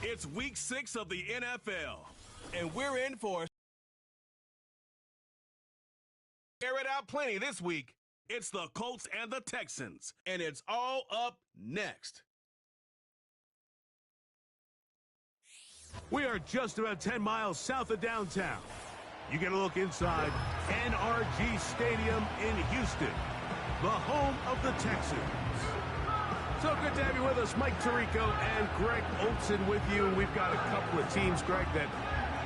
It's week 6 of the NFL, and we're in for air it out plenty this week. It's the Colts and the Texans, and it's all up next. We are just about 10 miles south of downtown. You get a look inside NRG Stadium in Houston, the home of the Texans. So good to have you with us. Mike Tirico and Greg Olson with you. We've got a couple of teams, Greg, that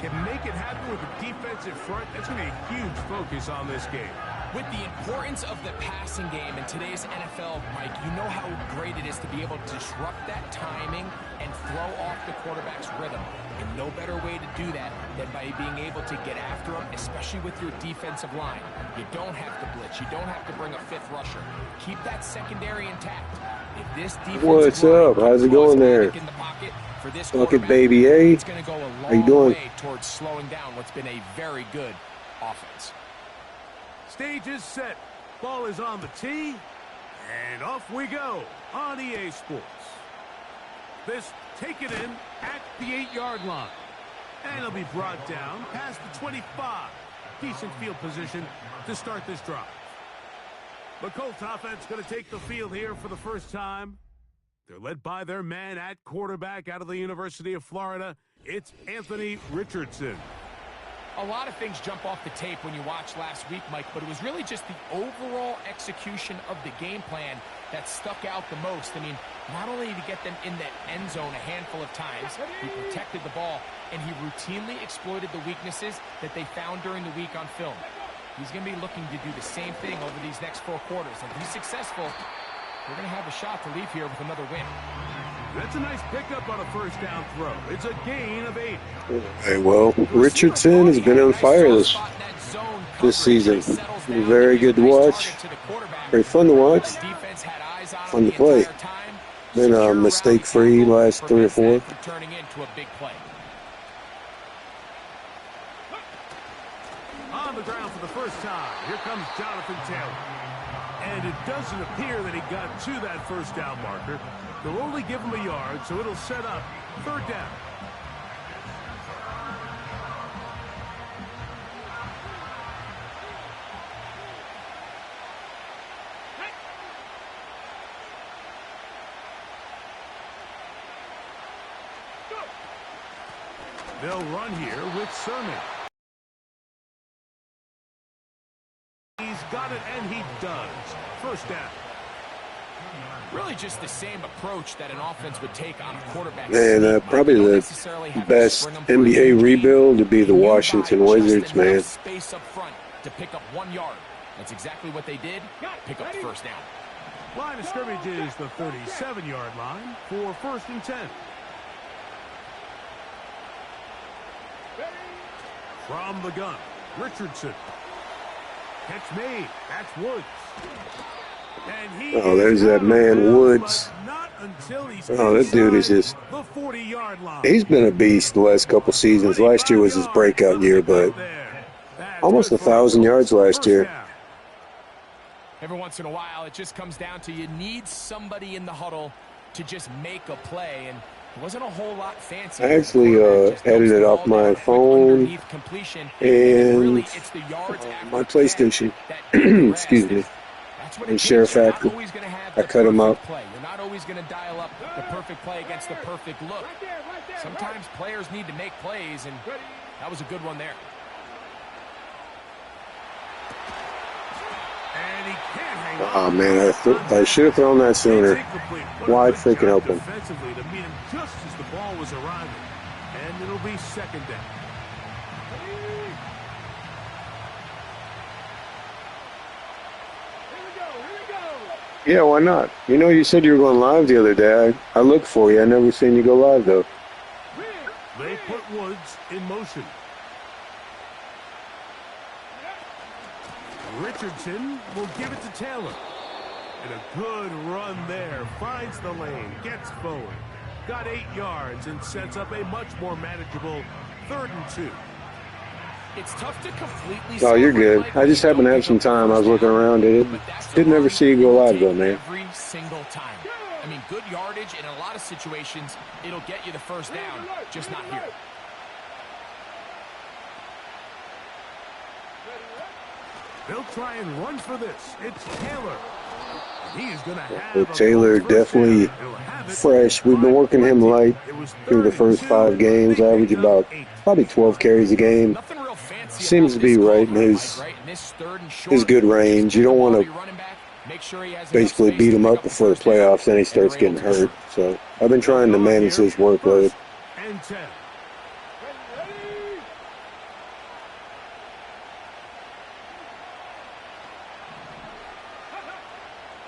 can make it happen with the defensive front. That's going to be a huge focus on this game. With the importance of the passing game in today's NFL, Mike, you know how great it is to be able to disrupt that timing and throw off the quarterback's rhythm. And no better way to do that than by being able to get after him, especially with your defensive line. You don't have to blitz. You don't have to bring a fifth rusher. Keep that secondary intact. If this defensive What's up? How's it going there? Look at Baby A. It's going to go a How you long doing? way towards slowing down what's been a very good offense. Stage is set. Ball is on the tee. And off we go on EA Sports. This taken in at the 8-yard line. And it'll be brought down past the 25. Decent field position to start this drive. The Colts offense going to take the field here for the first time. They're led by their man at quarterback out of the University of Florida. It's Anthony Richardson. A lot of things jump off the tape when you watched last week, Mike, but it was really just the overall execution of the game plan that stuck out the most. I mean, not only did he get them in the end zone a handful of times, he protected the ball, and he routinely exploited the weaknesses that they found during the week on film. He's going to be looking to do the same thing over these next 4 quarters. If he's successful, we're going to have a shot to leave here with another win. That's a nice pickup on a first down throw. It's a gain of 8. Hey, well, Richardson has been on fire this season. Very good to watch. Very fun to watch. Fun to play. Been mistake-free last 3 or 4. Turning into a big play. On the ground for the first time. Here comes Jonathan Taylor. And it doesn't appear that he got to that first down marker. They'll only give him a yard, so it'll set up 3rd down. They'll run here with Sermon. He's got it, and he does. First down. Really just the same approach that an offense would take on a quarterback. Man, probably the best NBA rebuild would be the Washington Wizards, man. Space up front to pick up 1 yard. That's exactly what they did. Pick up the first down. Line of scrimmage is the 37-yard line for 1st and 10. From the gun, Richardson. Catch made. That's Woods. Oh, there's that man, Woods. Oh, that dude is just... He's been a beast the last couple seasons. Last year was his breakout year, but almost 1,000 yards last year. Every once in a while, it just comes down to you need somebody in the huddle to just make a play, and it wasn't a whole lot fancy. I actually edited off my phone and my PlayStation. Excuse me. And share factor. I cut them up. You're not always going to dial up the perfect play against the perfect look. Sometimes players need to make plays, and that was a good one there. And he can't hang on. Oh, man, I should have thrown that sooner. Wide freaking open. Defensively to meet him just as the ball was arriving. And it'll be 2nd down. Yeah, why not? You know, you said you were going live the other day. I looked for you. I never seen you go live, though. They put Woods in motion. Richardson will give it to Taylor. And a good run there. Finds the lane. Gets forward. Got 8 yards and sets up a much more manageable 3rd and 2. It's tough to completely. Oh, you're good. I just happened to have some time. I was looking around at it. Didn't ever see you go live, though, man. Every single time. I mean, good yardage, and in a lot of situations, it'll get you the first down, just not here. They'll try and run for this. It's Taylor. He is going to have Well, Taylor definitely fresh. We've been working him light through the first 5 games, average about probably 12 carries a game. Seems to be right in his good range. You don't want to basically beat him up before the playoffs, then he starts getting hurt. So I've been trying to manage his workload. And 10.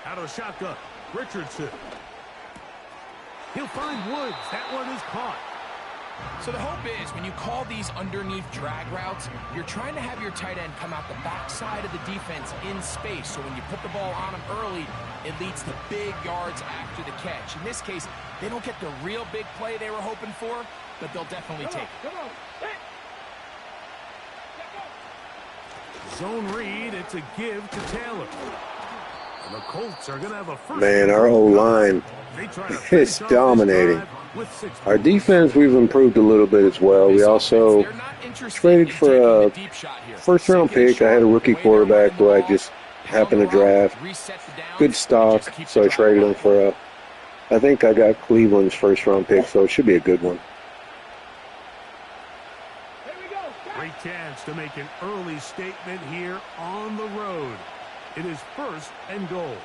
Out of the shotgun, Richardson. He'll find Woods. That one is caught. So the hope is when you call these underneath drag routes, you're trying to have your tight end come out the backside of the defense in space. So when you put the ball on him early, it leads to big yards after the catch. In this case, they don't get the real big play they were hoping for, but they'll definitely take it. Zone read, it's a give to Taylor. And the Colts are going to have a first. Man, our O-line is dominating. Our defense, we've improved a little bit as well. We also traded for a first-round pick. I had a rookie quarterback who I just happened to draft. Good stock, so I traded him for I think I got Cleveland's first-round pick, so it should be a good one. Great chance to make an early statement here on the road. It is 1st and goal.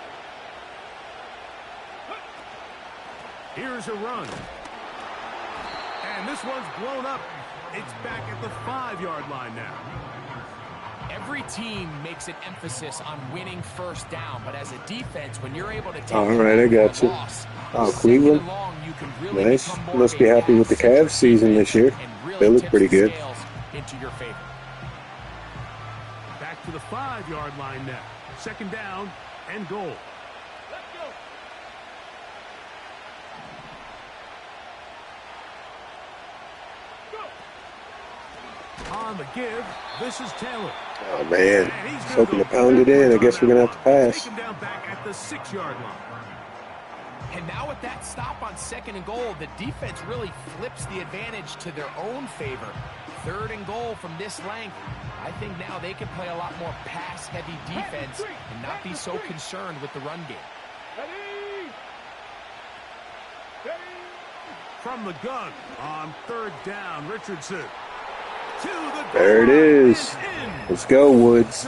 Here's a run. And this one's blown up. It's back at the 5-yard line now. Every team makes an emphasis on winning first down, but as a defense, when you're able to take all right, I got you. Oh, Cleveland. Nice. Must be happy with the Cavs season this year. They look pretty good. Into your favor. Back to the 5-yard line now. 2nd down and goal. Let's go. On the give, this is Taylor. Oh, man. He's hoping to pound it in. I guess we're going to have to pass. Take him down back at the 6-yard line. And now with that stop on 2nd and goal, the defense really flips the advantage to their own favor. 3rd and goal from this length. I think now they can play a lot more pass-heavy defense and not be so concerned with the run game. From the gun on 3rd down, Richardson. There it is. Let's go, Woods.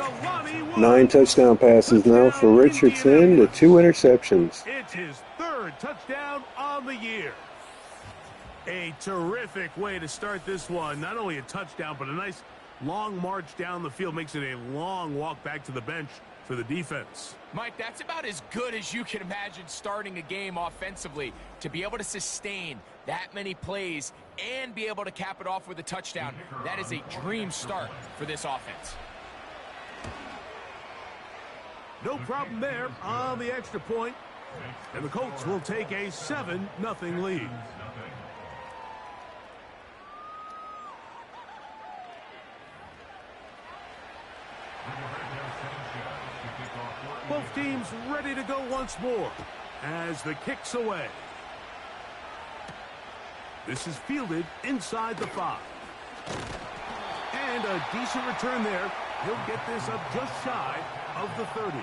9 touchdown passes now for Richardson to 2 interceptions. It's his 3rd touchdown on the year. A terrific way to start this one. Not only a touchdown, but a nice long march down the field. Makes it a long walk back to the bench for the defense. Mike, that's about as good as you can imagine starting a game offensively. To be able to sustain that many plays and be able to cap it off with a touchdown, that is a dream start for this offense. No problem there on the extra point. And the Colts will take a 7-0 lead. Both teams ready to go once more as the kick's away. This is fielded inside the 5. And a decent return there. He'll get this up just shy of the 30.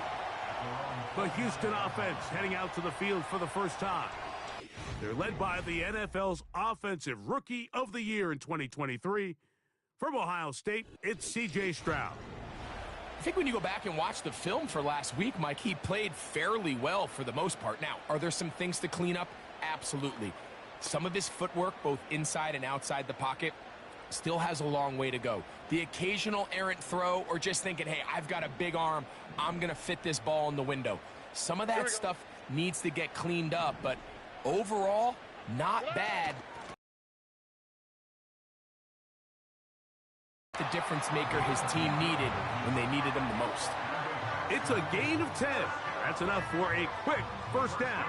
The Houston offense heading out to the field for the first time. They're led by the NFL's Offensive Rookie of the Year in 2023. From Ohio State, it's C.J. Stroud. I think when you go back and watch the film for last week, Mike, he played fairly well for the most part. Now, are there some things to clean up? Absolutely. Some of his footwork, both inside and outside the pocket, still has a long way to go. The occasional errant throw or just thinking, hey, I've got a big arm, I'm going to fit this ball in the window. Some of that stuff needs to get cleaned up, but overall, not bad. The difference maker his team needed when they needed him the most. It's a gain of 10. That's enough for a quick first down.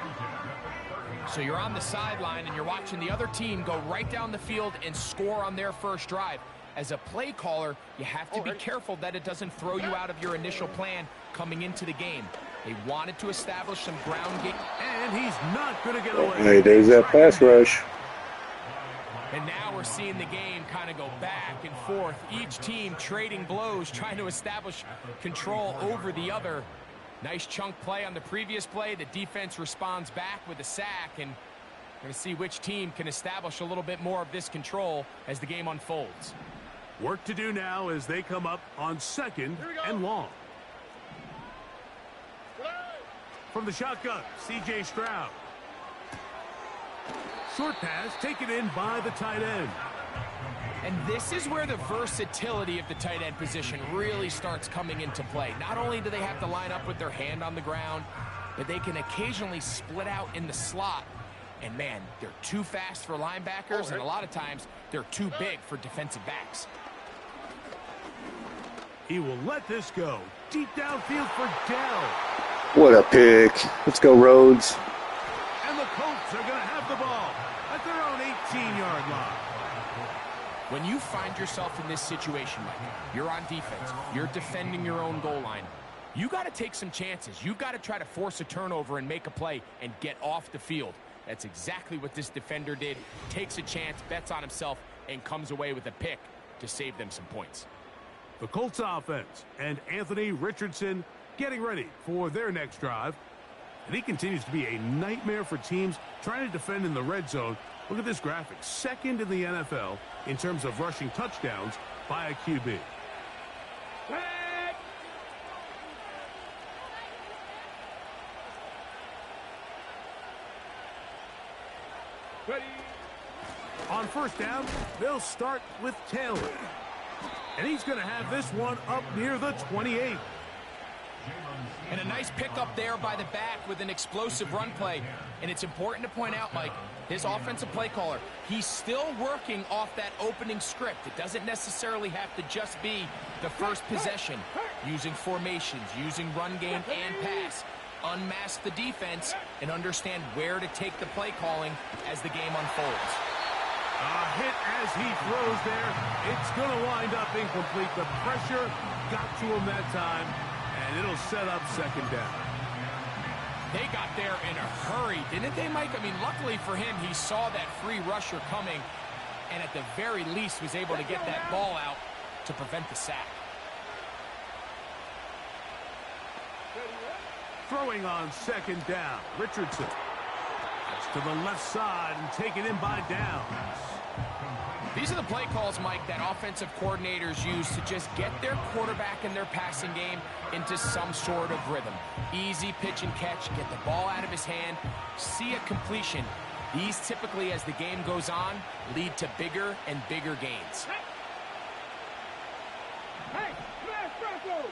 So you're on the sideline and you're watching the other team go right down the field and score on their first drive. As a play caller, you have to be careful that it doesn't throw you out of your initial plan coming into the game. They wanted to establish some ground game. And he's not going to get away. Hey, there's that pass rush. And now we're seeing the game kind of go back and forth. Each team trading blows, trying to establish control over the other. Nice chunk play on the previous play. The defense responds back with a sack, and we're going to see which team can establish a little bit more of this control as the game unfolds. Work to do now as they come up on 2nd and long. From the shotgun, C.J. Stroud. Short pass taken in by the tight end. And this is where the versatility of the tight end position really starts coming into play. Not only do they have to line up with their hand on the ground, but they can occasionally split out in the slot. And man, they're too fast for linebackers, and a lot of times they're too big for defensive backs. He will let this go. Deep downfield for Dell. What a pick. Let's go, Rhodes. And the Colts are going to have the ball at their own 18-yard line. When you find yourself in this situation, Mike, you're on defense, you're defending your own goal line, you got to take some chances. You've got to try to force a turnover and make a play and get off the field. That's exactly what this defender did. Takes a chance, bets on himself, and comes away with a pick to save them some points. The Colts offense and Anthony Richardson getting ready for their next drive. And he continues to be a nightmare for teams trying to defend in the red zone. Look at this graphic. 2nd in the NFL in terms of rushing touchdowns by a QB. Ready. On 1st down, they'll start with Taylor. And he's going to have this one up near the 28. And a nice pickup there by the back with an explosive run play. And it's important to point out, Mike, his offensive play caller, he's still working off that opening script. It doesn't necessarily have to just be the first possession. Using formations, using run game and pass. Unmask the defense and understand where to take the play calling as the game unfolds. A hit as he throws there. It's going to wind up incomplete. The pressure got to him that time, and it'll set up 2nd down. They got there in a hurry, didn't they, Mike? I mean, luckily for him, he saw that free rusher coming, and at the very least was able to get that ball out to prevent the sack. Throwing on 2nd down, Richardson. That's to the left side and taken in by Downs. These are the play calls, Mike, that offensive coordinators use to just get their quarterback and their passing game into some sort of rhythm. Easy pitch and catch, get the ball out of his hand, see a completion. These typically, as the game goes on, lead to bigger and bigger gains. Hey, smash Bronco!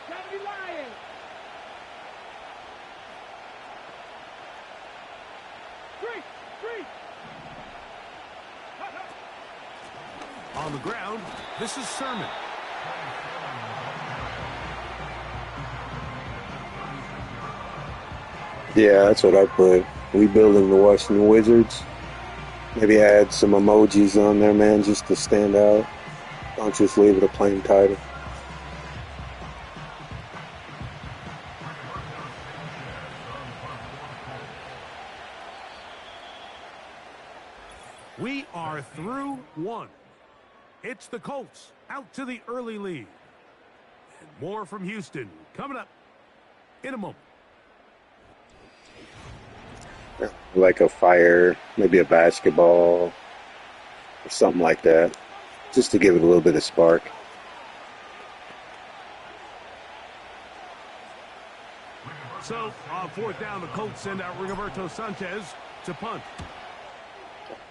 Gotta be lying! Three! On the ground, this is Sermon. Yeah, that's what I put. Rebuilding the Washington Wizards. Maybe add some emojis on there, man, just to stand out. Don't just leave it a plain title. We are through 1. It's the Colts out to the early lead. And more from Houston coming up in a moment. Like a fire, maybe a basketball or something like that, just to give it a little bit of spark. So on 4th down, the Colts send out Rigoberto Sanchez to punt.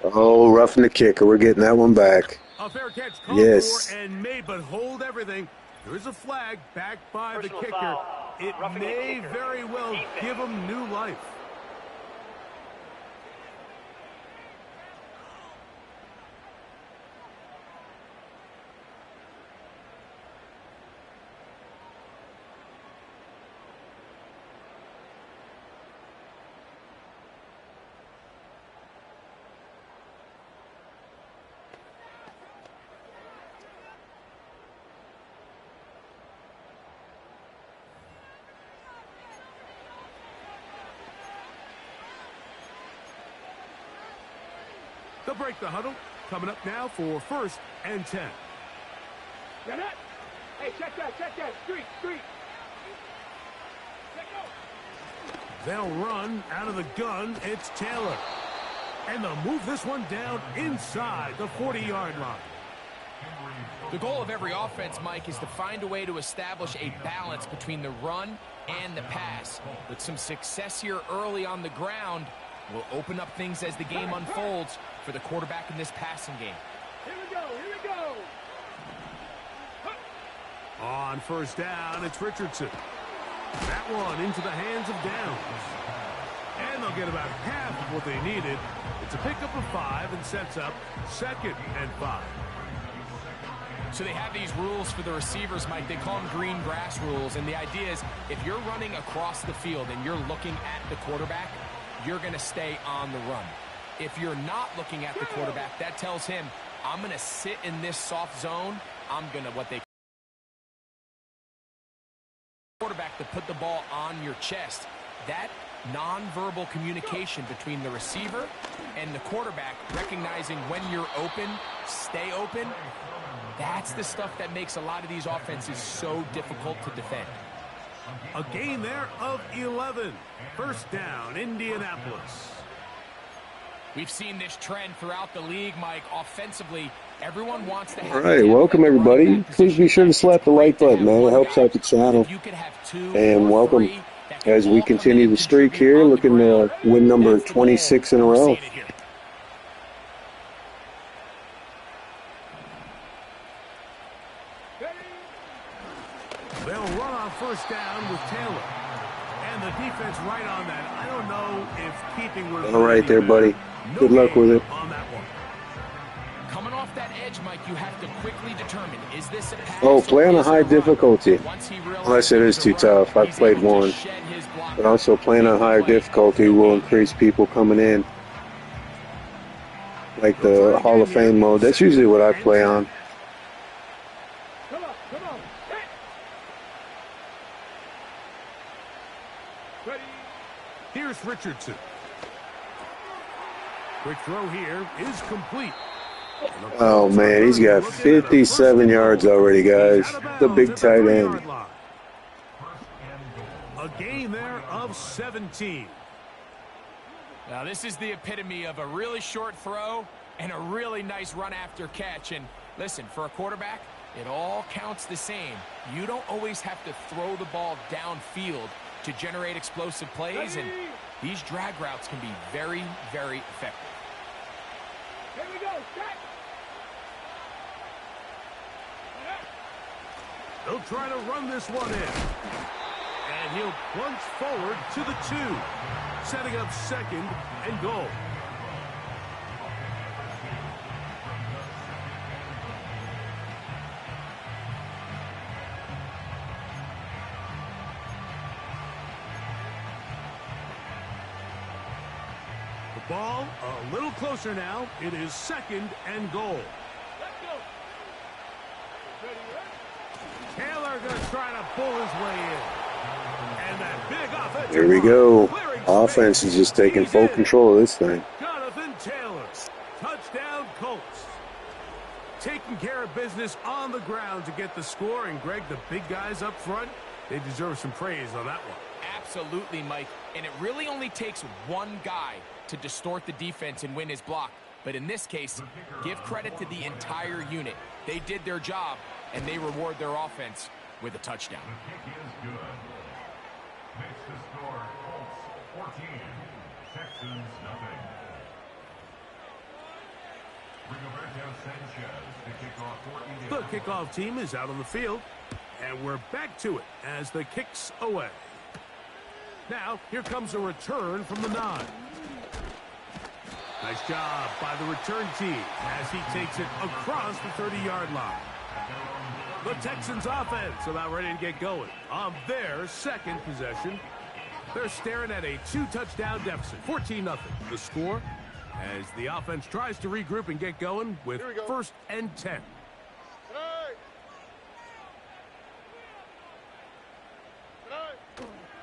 Oh, roughing the kicker. We're getting that one back. A fair catch called for and made, but hold everything. There is a flag back by the kicker. It may very well give him new life. They'll break the huddle. Coming up now for 1st and 10. Get it. Hey, check that. Street. Let go. They'll run out of the gun. It's Taylor. And they'll move this one down inside the 40-yard line. The goal of every offense, Mike, is to find a way to establish a balance between the run and the pass. With some success here early on the ground, will open up things as the game unfolds for the quarterback in this passing game. Here we go. On 1st down, it's Richardson. That one into the hands of Downs. And they'll get about half of what they needed. It's a pickup of 5 and sets up 2nd and 5. So they have these rules for the receivers, Mike. They call them green grass rules. And the idea is if you're running across the field and you're looking at the quarterback, you're going to stay on the run. If you're not looking at the quarterback, that tells him, I'm going to sit in this soft zone. I'm going to what they quarterback to put the ball on your chest. That nonverbal communication between the receiver and the quarterback, recognizing when you're open, stay open, that's the stuff that makes a lot of these offenses so difficult to defend. A gain there of 11. 1st down, Indianapolis. We've seen this trend throughout the league, Mike. Offensively, everyone wants to have... All right, welcome everybody. Please be sure to slap the like button, man. It helps out the channel. And welcome as we continue the streak here, looking to win number 26 in a row. They'll run on 1st down with Taylor. And the defense right on that. I don't know if keeping with... All right there, buddy. Good luck with it. On that one. Coming off that edge, Mike, you have to quickly determine, is this a pass? Oh, play on a high difficulty. Unless it is too tough. I've played one. But also playing on higher difficulty will increase people coming in. Like the Hall of Fame mode. That's usually what I play on. Come on. Hit. Ready. Here's Richardson. Quick throw here is complete. Oh, man, he's got 57 yards already, guys. The big tight end. A gain there of 17. Now, this is the epitome of a really short throw and a really nice run after catch. And listen, for a quarterback, it all counts the same. You don't always have to throw the ball downfield to generate explosive plays, and these drag routes can be very, very effective. Here we go. Set. They'll try to run this one in. And he'll plunge forward to the 2, setting up 2nd and goal. The ball a little closer now. It is 2nd and goal. Let's go. Ready. Taylor going to try to pull his way in. And that big offense. Here we go. Offense is just taking full control of this thing. Jonathan Taylor. Touchdown, Colts. Taking care of business on the ground to get the score. And, Greg, the big guys up front, they deserve some praise on that one. Absolutely, Mike. And it really only takes one guy to distort the defense and win his block. But in this case, give credit to the entire unit. They did their job, and they reward their offense with a touchdown. The kick is good. Makes the score Colts 14, Texans nothing. Rigoberto Sanchez, the kickoff team is out on the field, and we're back to it as the kick's away. Now, here comes a return from the 9. Nice job by the return team as he takes it across the 30-yard line. The Texans offense about ready to get going on their 2nd possession. They're staring at a 2-touchdown deficit, 14-0. The score as the offense tries to regroup and get going with 1st and 10.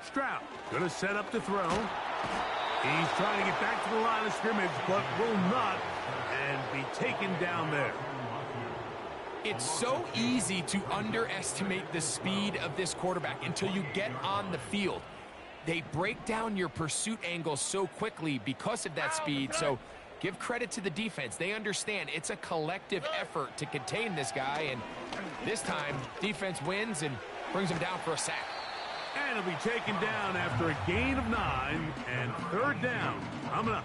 Stroud going to set up to throw. He's trying to get back to the line of scrimmage, but will not, and be taken down there. It's so easy to underestimate the speed of this quarterback until you get on the field. They break down your pursuit angle so quickly because of that speed, so give credit to the defense. They understand it's a collective effort to contain this guy, and this time, defense wins and brings him down for a sack. And he'll be taken down after a gain of 9 and third down. Coming up.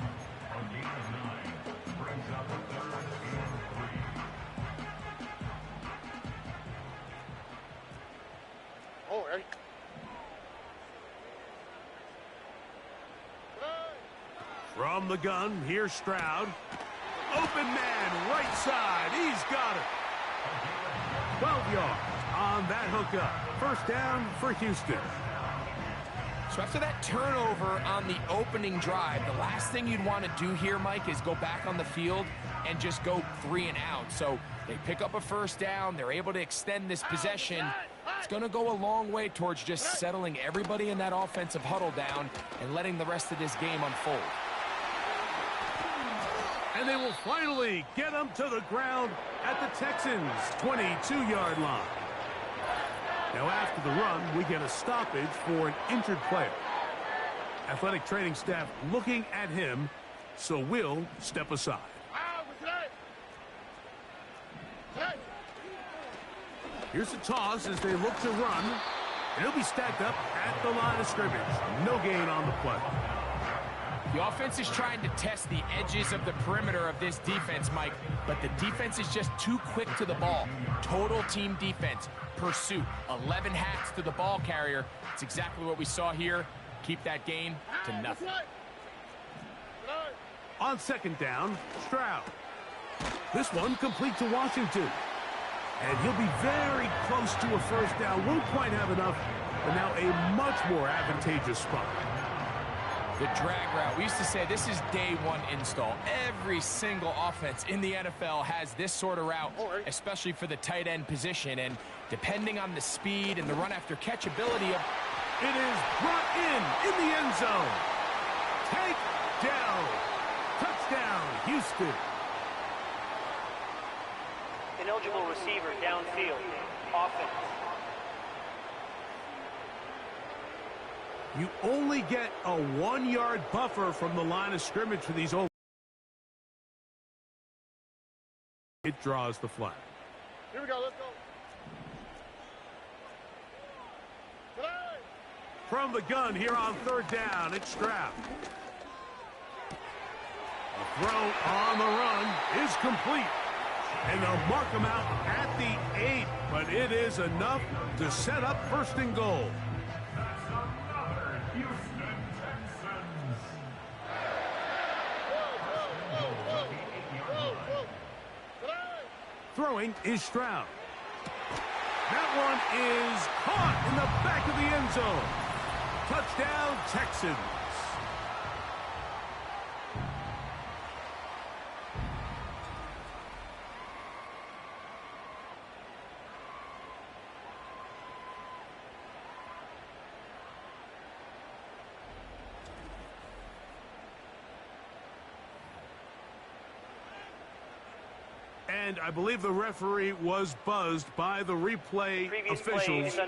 From the gun, here's Stroud. Open man, right side. He's got it. 12 yards on that hookup. First down for Houston. So after that turnover on the opening drive, the last thing you'd want to do here, Mike, is go back on the field and just go 3 and out. So they pick up a first down. They're able to extend this possession. It's going to go a long way towards just settling everybody in that offensive huddle down and letting the rest of this game unfold. And they will finally get him to the ground at the Texans' 22-yard line. Now after the run, we get a stoppage for an injured player. Athletic training staff looking at him, so we'll step aside. Here's a toss as they look to run. He'll be stacked up at the line of scrimmage. No gain on the play. The offense is trying to test the edges of the perimeter of this defense, Mike, but the defense is just too quick to the ball. Total team defense, pursuit, 11 hats to the ball carrier. It's exactly what we saw here. Keep that gain to nothing. On second down, Stroud. This one complete to Washington. And he'll be very close to a first down. Won't quite have enough, but now a much more advantageous spot. The drag route. We used to say this is day one install. Every single offense in the NFL has this sort of route, especially for the tight end position. And depending on the speed and the run after catch ability of... It is brought in the end zone. Take down. Touchdown, Houston. Ineligible receiver downfield. Offense. You only get a 1-yard buffer from the line of scrimmage for these old. It draws the flag. Here we go, let's go. From the gun here on third down, it's Stroud. A throw on the run is complete. And they'll mark him out at the 8, but it is enough to set up first and goal. Throwing is Stroud. That one is caught in the back of the end zone. Touchdown, Texans. And I believe the referee was buzzed by the replay officials,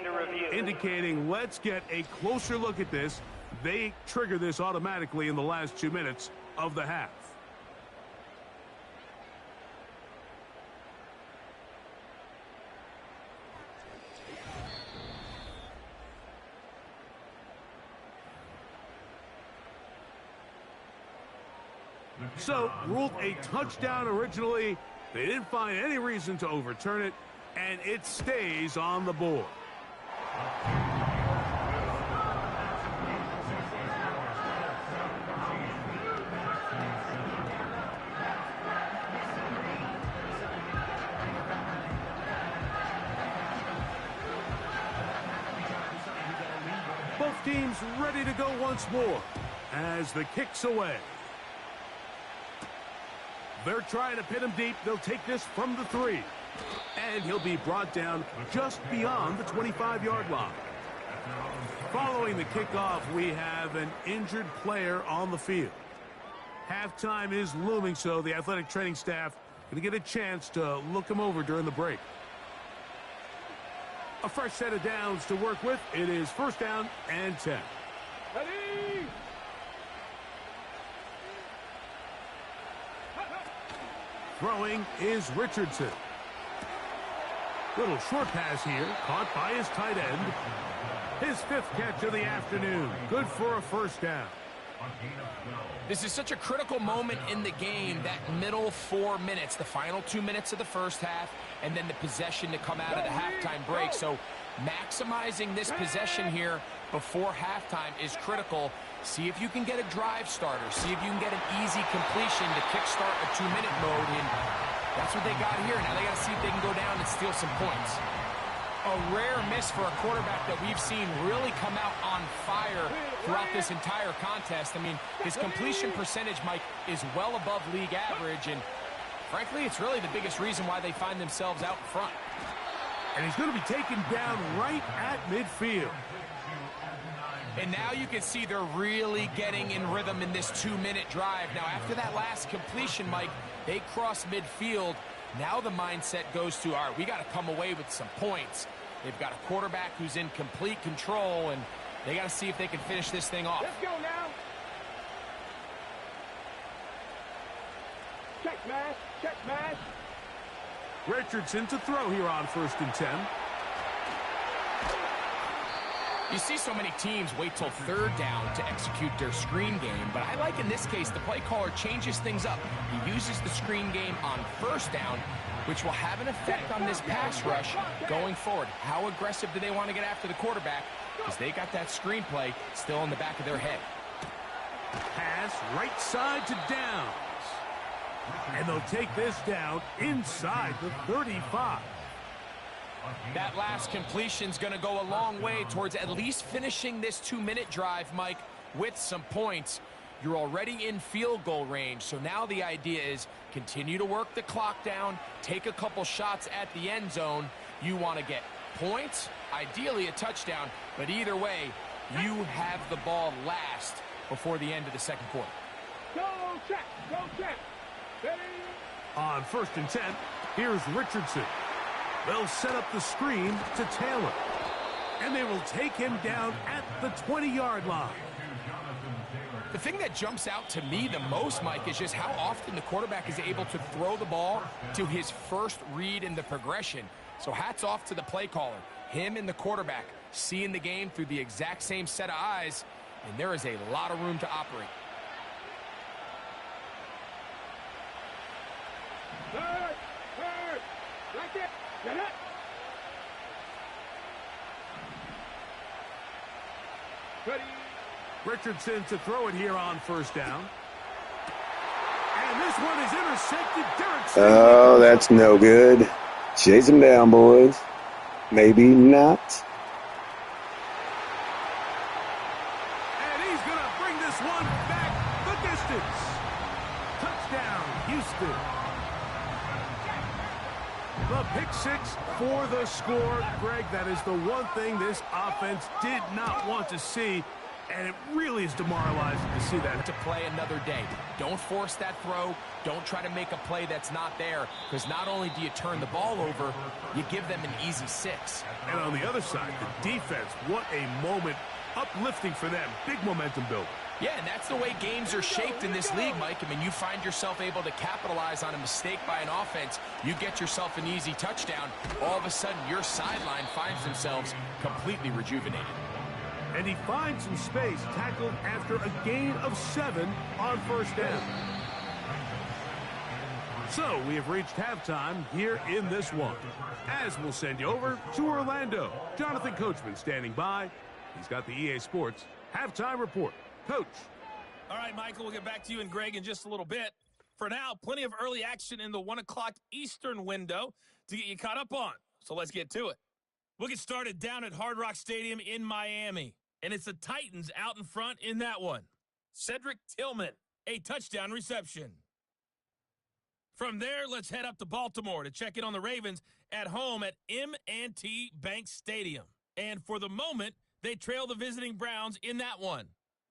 indicating let's get a closer look at this. They trigger this automatically in the last 2 minutes of the half. So, ruled a touchdown originally. They didn't find any reason to overturn it, and it stays on the board. Both teams ready to go once more as the kick's away. They're trying to pin him deep. They'll take this from the 3. And he'll be brought down just beyond the 25-yard line. Following the kickoff, we have an injured player on the field. Halftime is looming, so the athletic training staff going to get a chance to look him over during the break. A fresh set of downs to work with. It is first down and 10. Ready? Throwing is Richardson. Little short pass here, caught by his tight end. His 5th catch of the afternoon. Good for a first down. This is such a critical moment in the game, that middle 4 minutes, the final 2 minutes of the first half, and then the possession to come out of the halftime break. So maximizing this possession here before halftime is critical. See if you can get a drive starter. See if you can get an easy completion to kickstart a 2-minute mode. And that's what they got here. Now they got to see if they can go down and steal some points. A rare miss for a quarterback that we've seen really come out on fire throughout this entire contest. I mean, his completion percentage, Mike, is well above league average, and frankly, it's really the biggest reason why they find themselves out in front. And he's going to be taken down right at midfield. And now you can see they're really getting in rhythm in this 2-minute drive. Now, after that last completion, Mike, they cross midfield. Now the mindset goes to, all right, we got to come away with some points. They've got a quarterback who's in complete control, and they got to see if they can finish this thing off. Let's go now. Check smash. Check smash. Richardson to throw here on 1st and 10. You see so many teams wait till 3rd down to execute their screen game, but I like in this case the play caller changes things up. He uses the screen game on 1st down, which will have an effect on this pass rush going forward. How aggressive do they want to get after the quarterback? Because they got that screen play still in the back of their head. Pass right side to Downs. And they'll take this down inside the 35. That last completion's going to go a long way towards at least finishing this 2-minute drive, Mike, with some points. You're already in field goal range, so now the idea is continue to work the clock down, take a couple shots at the end zone. You want to get points, ideally a touchdown, but either way, you have the ball last before the end of the 2nd quarter. Go check. Go check. Ready? On 1st and 10, here's Richardson. They'll set up the screen to Taylor. And they will take him down at the 20-yard line. The thing that jumps out to me the most, Mike, is just how often the quarterback is able to throw the ball to his first read in the progression. So hats off to the play caller. Him and the quarterback seeing the game through the exact same set of eyes, and there is a lot of room to operate. Third. Right there. Get it. Ready? Richardson to throw it here on 1st down. And this one is intercepted. Oh, that's no good. Chase him down, boys. Maybe not. And he's going to bring this one back the distance. Touchdown, Houston. The pick 6 for the score. Greg, that is the one thing this offense did not want to see, and it really is demoralizing to see that. To play another day. Don't force that throw. Don't try to make a play that's not there, because not only do you turn the ball over, you give them an easy 6. And on the other side, the defense, what a moment. Uplifting for them. Big momentum builder. Yeah, and that's the way games are shaped in this league, Mike. I mean, you find yourself able to capitalize on a mistake by an offense. You get yourself an easy touchdown. All of a sudden, your sideline finds themselves completely rejuvenated. And he finds some space, tackled after a gain of 7 on 1st down. So we have reached halftime here in this one. As we'll send you over to Orlando. Jonathan Coachman standing by. He's got the EA Sports halftime report. Coach. All right, Michael, we'll get back to you and Greg in just a little bit. For now, plenty of early action in the 1 o'clock Eastern window to get you caught up on. So let's get to it. We'll get started down at Hard Rock Stadium in Miami. And it's the Titans out in front in that one. Cedric Tillman, a touchdown reception. From there, let's head up to Baltimore to check in on the Ravens at home at M&T Bank Stadium. And for the moment, They trail the visiting Browns in that one.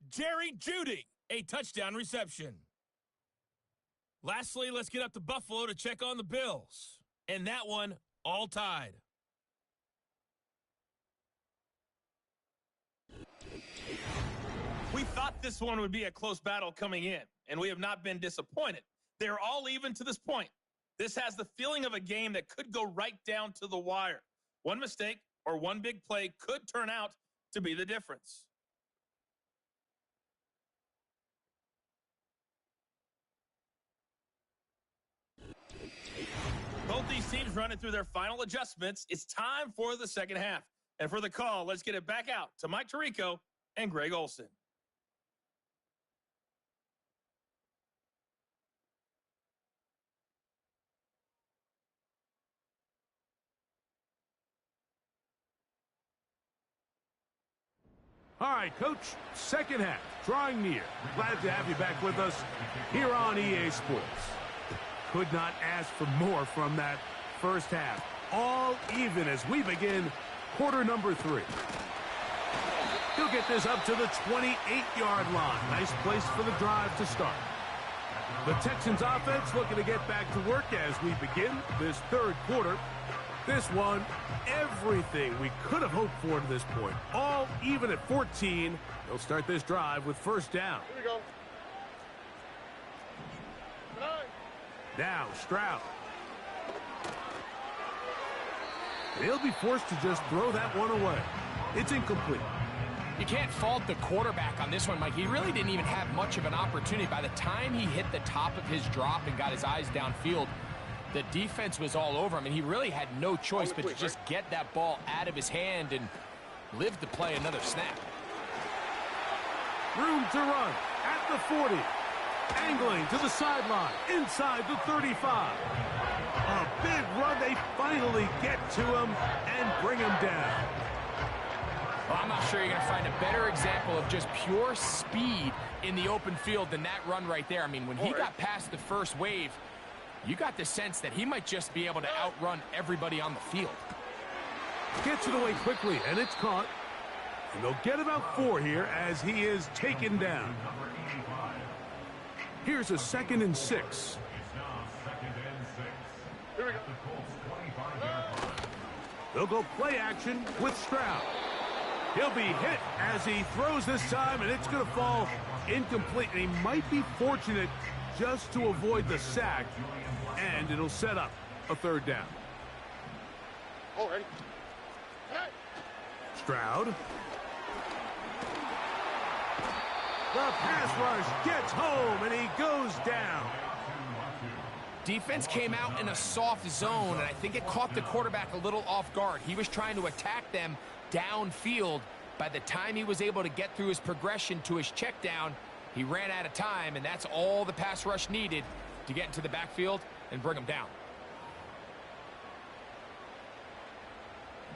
Jerry Jeudy, a touchdown reception. Lastly, let's get up to Buffalo to check on the Bills. And that one, all tied. We thought this one would be a close battle coming in, and we have not been disappointed. They're all even to this point. This has the feeling of a game that could go right down to the wire. One mistake or one big play could turn out to be the difference. Both these teams running through their final adjustments. It's time for the second half. And for the call, let's get it back out to Mike Tirico and Greg Olson. All right, Coach, second half, drawing near. Glad to have you back with us here on EA Sports. Could not ask for more from that first half. All even as we begin quarter number 3. He'll get this up to the 28-yard line. Nice place for the drive to start. The Texans offense looking to get back to work as we begin this third quarter. This one, everything we could have hoped for to this point. All even at 14. They'll start this drive with first down. Here we go. Now, Stroud. He'll be forced to just throw that one away. It's incomplete. You can't fault the quarterback on this one, Mike. He really didn't even have much of an opportunity. By the time he hit the top of his drop and got his eyes downfield, the defense was all over him, and he really had no choice but to just get that ball out of his hand and live to play another snap. Room to run at the 40. Angling to the sideline, inside the 35. A big run. They finally get to him and bring him down. Well, I'm not sure you're going to find a better example of just pure speed in the open field than that run right there. I mean, when he got past the first wave, you got the sense that he might just be able to outrun everybody on the field. Gets it away quickly, and it's caught. And they'll get about 4 here as he is taken down. Here's a 2nd and 6. It's now 2nd and 6. Here we go. The Colts 25-yard line. They'll go play action with Stroud. He'll be hit as he throws this time, and it's going to fall incomplete. And he might be fortunate just to avoid the sack, and it'll set up a third down. Oh, ready? Hey. Stroud. The pass rush gets home, and he goes down. Defense came out in a soft zone, and I think it caught the quarterback a little off guard. He was trying to attack them downfield. By the time he was able to get through his progression to his check down, he ran out of time, and that's all the pass rush needed to get into the backfield and bring him down.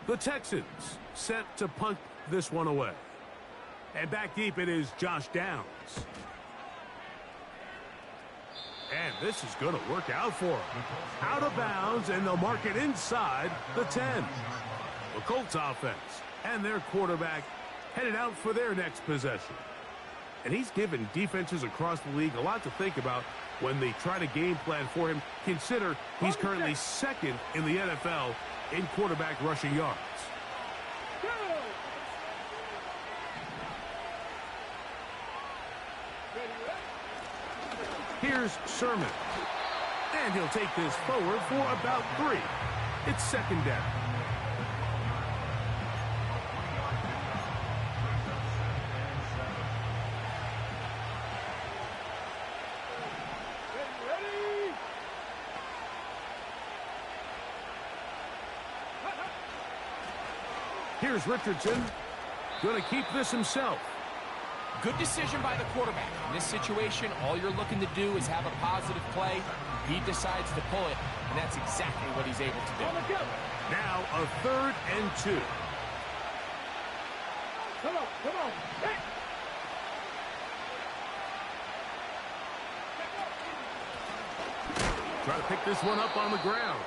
The Texans set to punt this one away. And back deep it is Josh Downs. And this is going to work out for him. Out of bounds, and they'll mark it inside the 10. The Colts offense and their quarterback headed out for their next possession. And he's given defenses across the league a lot to think about when they try to game plan for him. Consider he's currently 2nd in the NFL in quarterback rushing yards. Here's Sermon. And he'll take this forward for about 3. It's 2nd down. Here's Richardson. Going to keep this himself. Good decision by the quarterback. In this situation, all you're looking to do is have a positive play. He decides to pull it, and that's exactly what he's able to do. Now a 3rd and 2. Come on, come on. Hey. Try to pick this one up on the ground.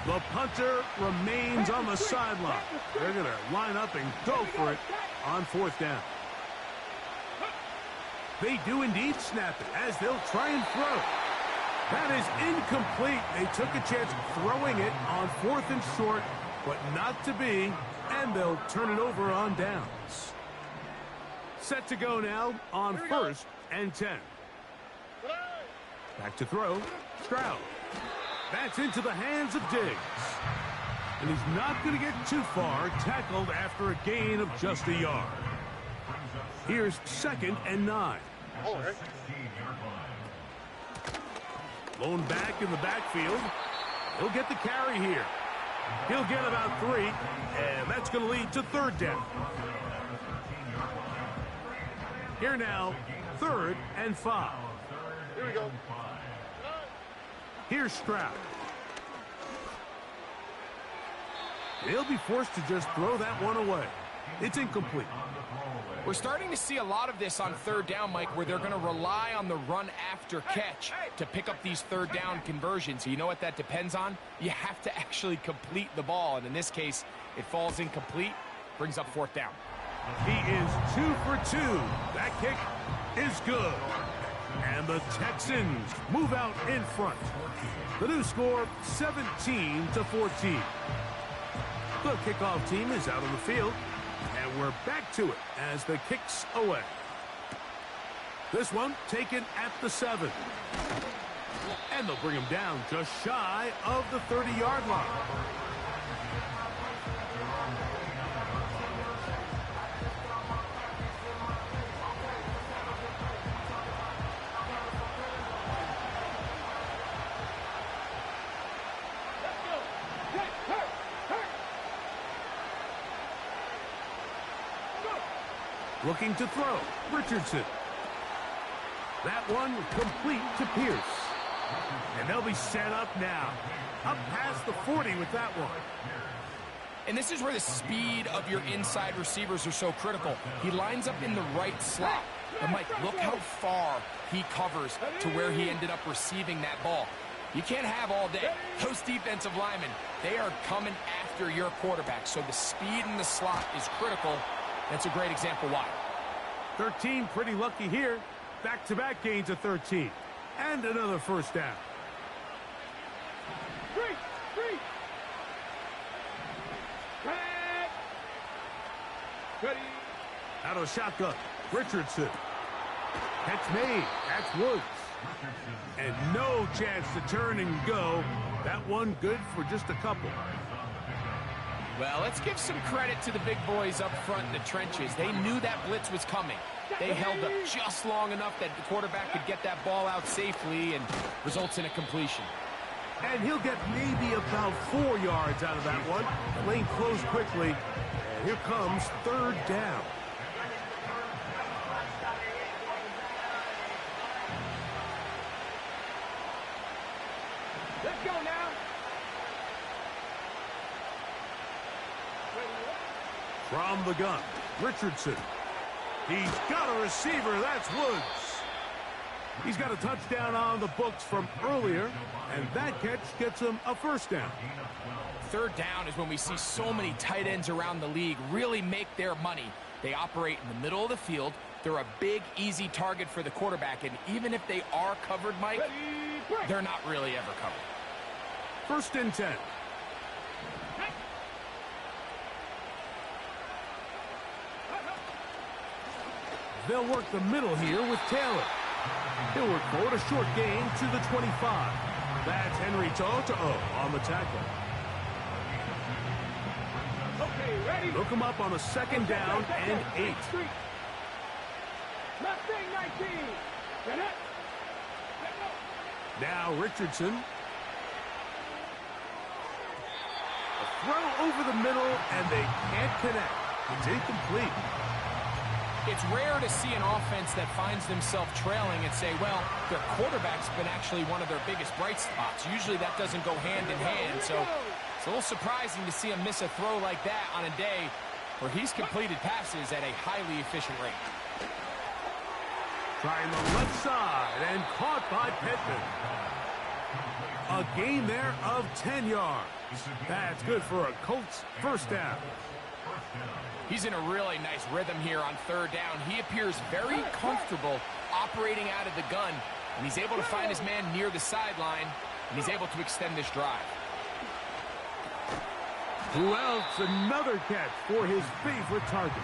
The punter remains on the sideline. They're going to line up and go for it on 4th down. They do indeed snap it as they'll try and throw. That is incomplete. They took a chance throwing it on 4th and short, but not to be, and they'll turn it over on downs. Set to go now on 1st and 10. Back to throw. Stroud. That's into the hands of Diggs. And he's not going to get too far, tackled after a gain of just a yard. Here's 2nd and 9. Lone back in the backfield. He'll get the carry here. He'll get about 3, and that's going to lead to 3rd down. Here now, 3rd and 5. Here we go. Here's Stroud. He'll be forced to just throw that one away. It's incomplete. We're starting to see a lot of this on 3rd down, Mike, where they're going to rely on the run after catch to pick up these 3rd down conversions. You know what that depends on? You have to actually complete the ball, and in this case, it falls incomplete, brings up 4th down. He is 2 for 2. That kick is good. And the Texans move out in front. The new score, 17-14. The kickoff team is out on the field, and we're back to it as the kick's away. This one taken at the 7. And they'll bring him down just shy of the 30-yard line. Looking to throw. Richardson. That one complete to Pierce. And they'll be set up now. Up past the 40 with that one. And this is where the speed of your inside receivers are so critical. He lines up in the right slot. But Mike, look how far he covers to where he ended up receiving that ball. You can't have all day. Those defensive linemen, they are coming after your quarterback. So the speed in the slot is critical. That's a great example why. 13 pretty lucky here. Back-to-back gains of 13. And another 1st down. Three. Ready. Out of shotgun. Richardson. Catch made. That's Woods. And no chance to turn and go. That one good for just a couple. Well, let's give some credit to the big boys up front in the trenches. They knew that blitz was coming. They held up just long enough that the quarterback could get that ball out safely and results in a completion. And he'll get maybe about 4 yards out of that one. The lane closed quickly. And here comes 3rd down. Let's go now. From the gun, Richardson. He's got a receiver. That's Woods. He's got a touchdown on the books from earlier, and that catch gets him a 1st down. 3rd down is when we see so many tight ends around the league really make their money. They operate in the middle of the field. They're a big, easy target for the quarterback, and even if they are covered, Mike, they're not really ever covered. 1st and 10. They'll work the middle here with Taylor. He'll work forward a short gain to the 25. That's Henry To'o on the tackle. Okay, ready. Look him up on a 2nd down and 8. Mustang 19. Now Richardson. A throw over the middle, and they can't connect. It's incomplete. It's rare to see an offense that finds themselves trailing and say, well, their quarterback's been actually one of their biggest bright spots. Usually that doesn't go hand in hand, so it's a little surprising to see him miss a throw like that on a day where he's completed passes at a highly efficient rate. Trying the left side and caught by Pittman. A gain there of 10 yards. That's good for a Colts first down. He's in a really nice rhythm here on third down. He appears very comfortable operating out of the gun, and he's able to find his man near the sideline, and he's able to extend this drive. Who else? Another catch for his favorite target.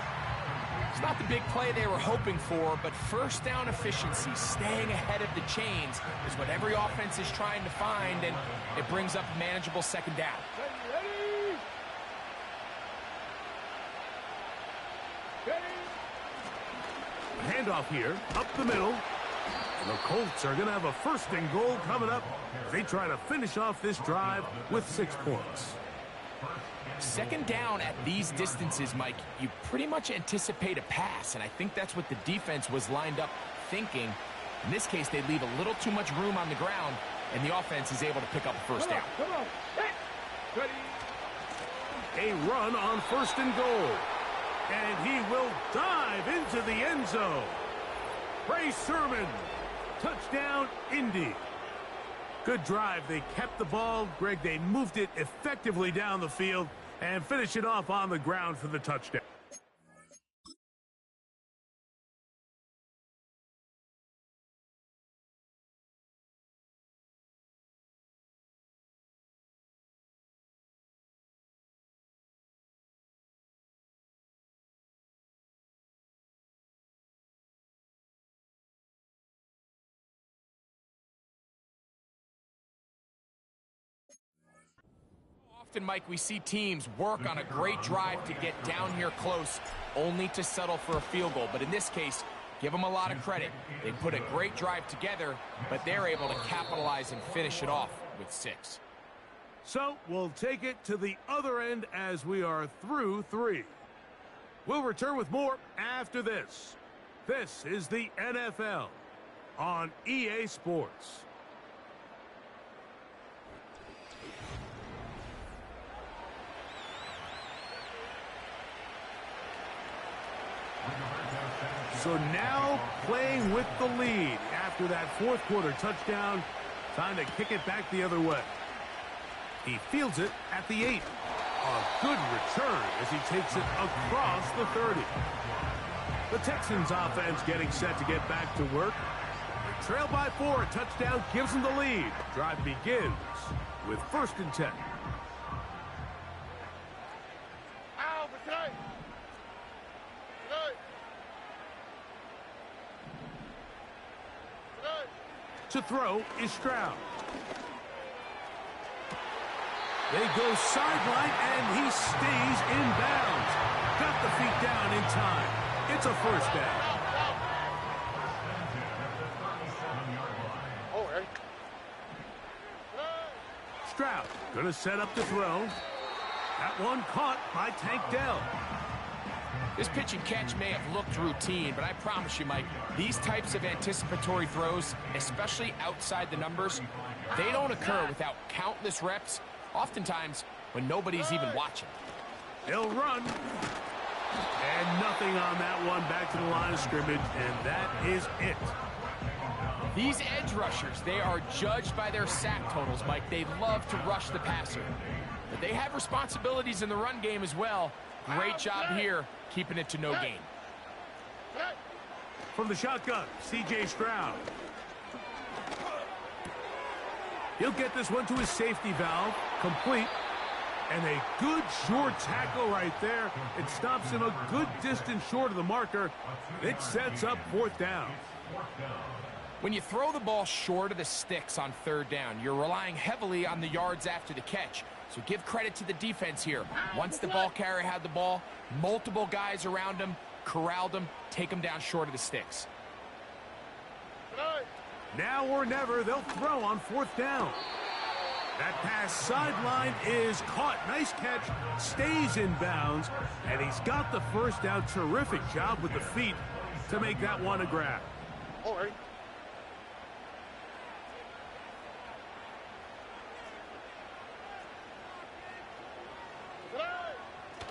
It's not the big play they were hoping for, but first down efficiency, staying ahead of the chains, is what every offense is trying to find, and it brings up a manageable second down. Handoff here, up the middle. And the Colts are going to have a first and goal coming up as they try to finish off this drive with 6 points. Second down at these distances, Mike, you pretty much anticipate a pass, and I think that's what the defense was lined up thinking. In this case, they leave a little too much room on the ground, and the offense is able to pick up a first down. A run on first and goal. And he will dive into the end zone. Ray Sermon, touchdown, Indy. Good drive. They kept the ball. Greg, they moved it effectively down the field and finished it off on the ground for the touchdown. Often, Mike, we see teams work on a great drive to get down here close, only to settle for a field goal. But in this case, give them a lot of credit. They put a great drive together, but they're able to capitalize and finish it off with 6. So we'll take it to the other end as we are through 3. We'll return with more after this. This is the NFL on EA Sports. So now playing with the lead after that fourth quarter touchdown. Time to kick it back the other way. He fields it at the 8. A good return as he takes it across the 30. The Texans offense getting set to get back to work. They trail by 4. A touchdown gives them the lead. Drive begins with 1st and 10. To throw is Stroud. They go sideline, and he stays in bounds. Got the feet down in time. It's a first down. Stroud going to set up the throw. That one caught by Tank Dell. This pitch and catch may have looked routine, but I promise you, Mike, these types of anticipatory throws, especially outside the numbers, they don't occur without countless reps, oftentimes when nobody's even watching. He'll run. And nothing on that one. Back to the line of scrimmage, and that is it. These edge rushers, they are judged by their sack totals, Mike. They love to rush the passer. But they have responsibilities in the run game as well. Great job here, keeping it to no gain. From the shotgun, C.J. Stroud. He'll get this one to his safety valve, complete. And a good short tackle right there. It stops him a good distance short of the marker. It sets up 4th down. When you throw the ball short of the sticks on 3rd down, you're relying heavily on the yards after the catch. So give credit to the defense here. Once the ball carrier had the ball, multiple guys around him, corralled him, take him down short of the sticks. Now or never, they'll throw on 4th down. That pass sideline is caught. Nice catch, stays in bounds, and he's got the first down. Terrific job with the feet to make that one a grab. All right.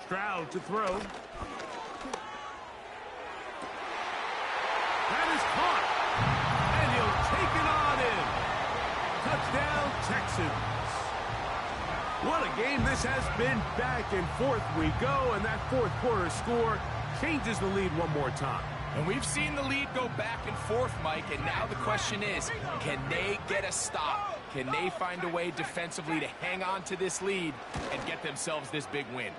Stroud to throw. That is caught. And he'll take it on in. Touchdown, Texans. What a game this has been. Back and forth we go, and that fourth quarter score changes the lead one more time. And we've seen the lead go back and forth, Mike, and now the question is, can they get a stop? Can they find a way defensively to hang on to this lead and get themselves this big win?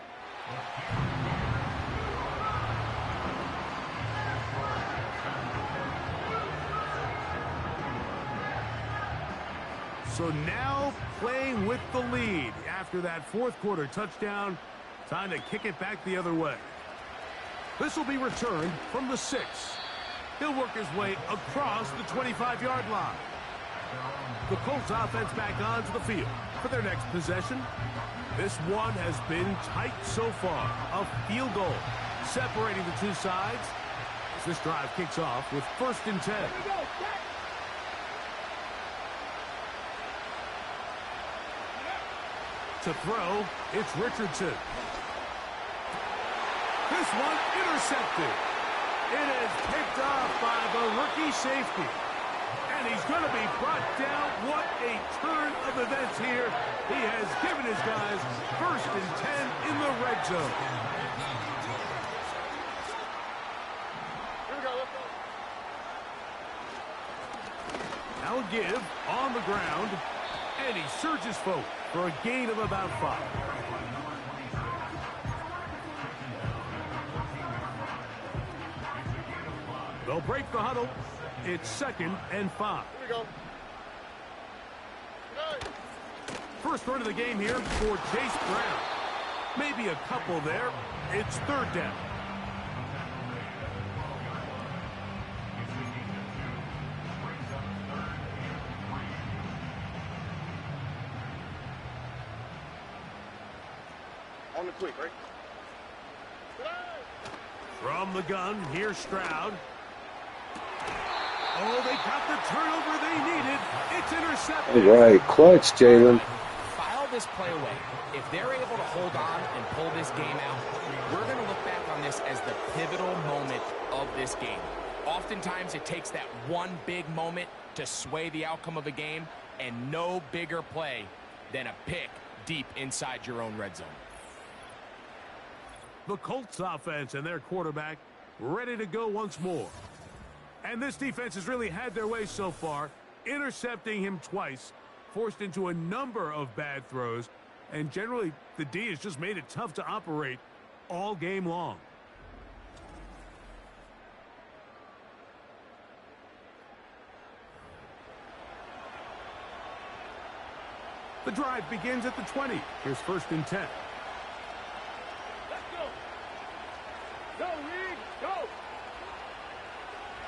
So now playing with the lead after that fourth quarter touchdown. Time to kick it back the other way. This will be returned from the 6. He'll work his way across the 25-yard line. The Colts offense back onto the field for their next possession. This one has been tight so far. A field goal separating the two sides as this drive kicks off with 1st and 10. To throw, it's Richardson. This one intercepted. It is picked off by the rookie safety. And he's going to be brought down. What a turn of events here. He has given his guys 1st and 10 in the red zone. Here we go, let's go. Now a give on the ground. And he surges forward for a gain of about 5. They'll break the huddle. It's 2nd and 5. Here we go. First run of the game here for Chase Brown. Maybe a couple there. It's 3rd down. On the quick, right? From the gun, here's Stroud. Oh, they got the turnover they needed. It's intercepted. All right, clutch, Jalen. File this play away. If they're able to hold on and pull this game out, we're going to look back on this as the pivotal moment of this game. Oftentimes, it takes that one big moment to sway the outcome of a game, and no bigger play than a pick deep inside your own red zone. The Colts offense and their quarterback ready to go once more. And this defense has really had their way so far, intercepting him twice, forced into a number of bad throws, and generally the D has just made it tough to operate all game long. The drive begins at the 20. Here's 1st and 10. Let's go. Go, Reed, go.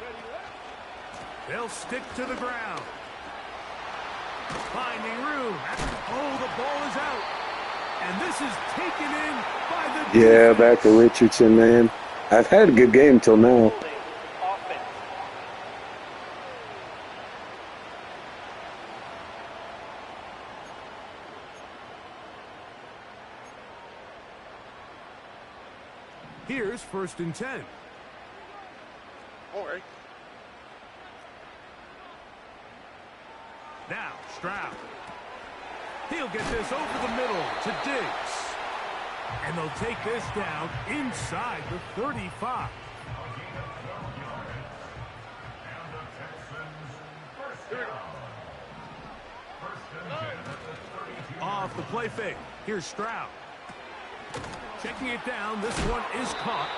Ready, left. They'll stick to the ground. Finding room. Oh, the ball is out. And this is taken in by the... Yeah, back to Richardson, man. I've had a good game till now. Offense. Here's 1st and 10. All right. Now, Stroud. He'll get this over the middle to Diggs. And they'll take this down inside the 35. Off the play fake. Here's Stroud. Checking it down. This one is caught.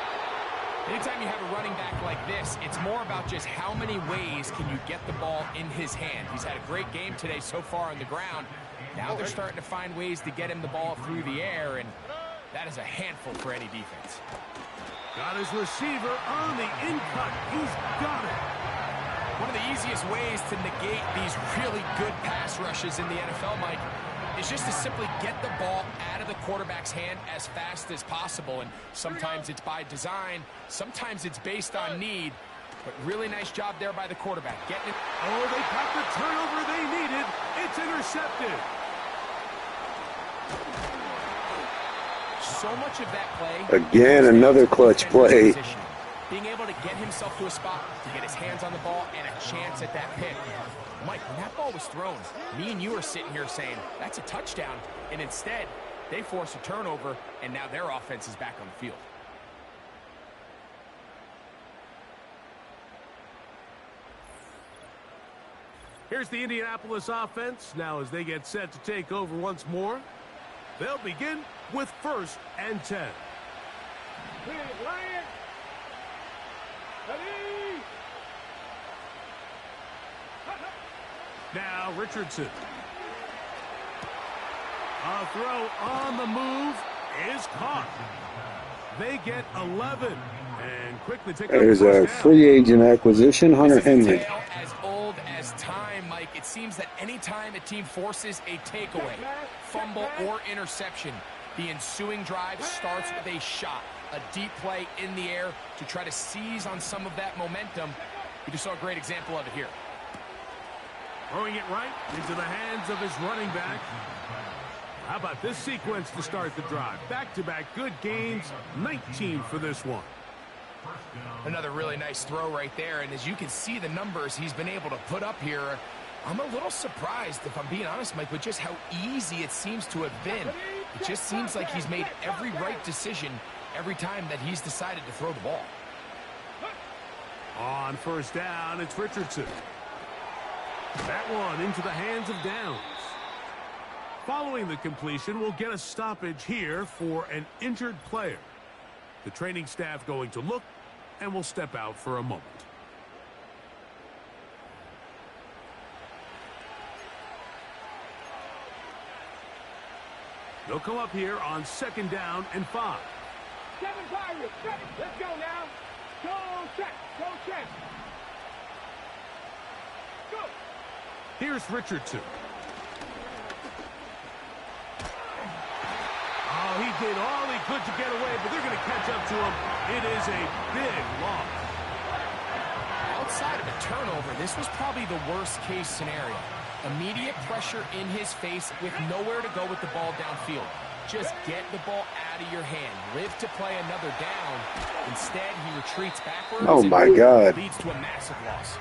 Anytime you have a running back like this, it's more about just how many ways can you get the ball in his hand. He's had a great game today so far on the ground. Now they're starting to find ways to get him the ball through the air, and that is a handful for any defense. Got his receiver on the in-cut. He's got it. One of the easiest ways to negate these really good pass rushes in the NFL, Mike, is just to simply get the ball out of the quarterback's hand as fast as possible. And sometimes it's by design, sometimes it's based on need. But really nice job there by the quarterback. Getting it. Oh, they got the turnover they needed. It's intercepted. So much of that play. Again, another clutch play. Being able to get himself to a spot to get his hands on the ball and a chance at that pick. Mike, when that ball was thrown, me and you are sitting here saying, that's a touchdown. And instead, they force a turnover, and now their offense is back on the field. Here's the Indianapolis offense. Now as they get set to take over once more, they'll begin with 1st and 10. Now Richardson. A throw on the move is caught. They get 11 and quickly pick up. There's a free agent acquisition, Hunter Henry. As old as time, Mike. It seems that any time a team forces a takeaway, fumble, or interception, the ensuing drive starts with a shot, a deep play in the air to try to seize on some of that momentum. We just saw a great example of it here. Throwing it right into the hands of his running back. How about this sequence to start the drive? Back-to-back good gains, 19 for this one. Another really nice throw right there, and as you can see the numbers he's been able to put up here, I'm a little surprised, if I'm being honest, Mike, with just how easy it seems to have been. It just seems like he's made every right decision every time that he's decided to throw the ball. On 1st down, it's Richardson. That one into the hands of Downs. Following the completion, we'll get a stoppage here for an injured player. The training staff going to look and will step out for a moment. They'll come up here on 2nd down and 5. 7 Pirates, 7. Let's go now. Go check. Go check. Go. Here's Richardson. Oh, he did all he could to get away, but they're going to catch up to him. It is a big loss. Outside of a turnover, this was probably the worst-case scenario. Immediate pressure in his face with nowhere to go with the ball downfield. Just get the ball out of your hand. Live to play another down. Instead, he retreats backwards. Oh, my God. Leads to a massive loss.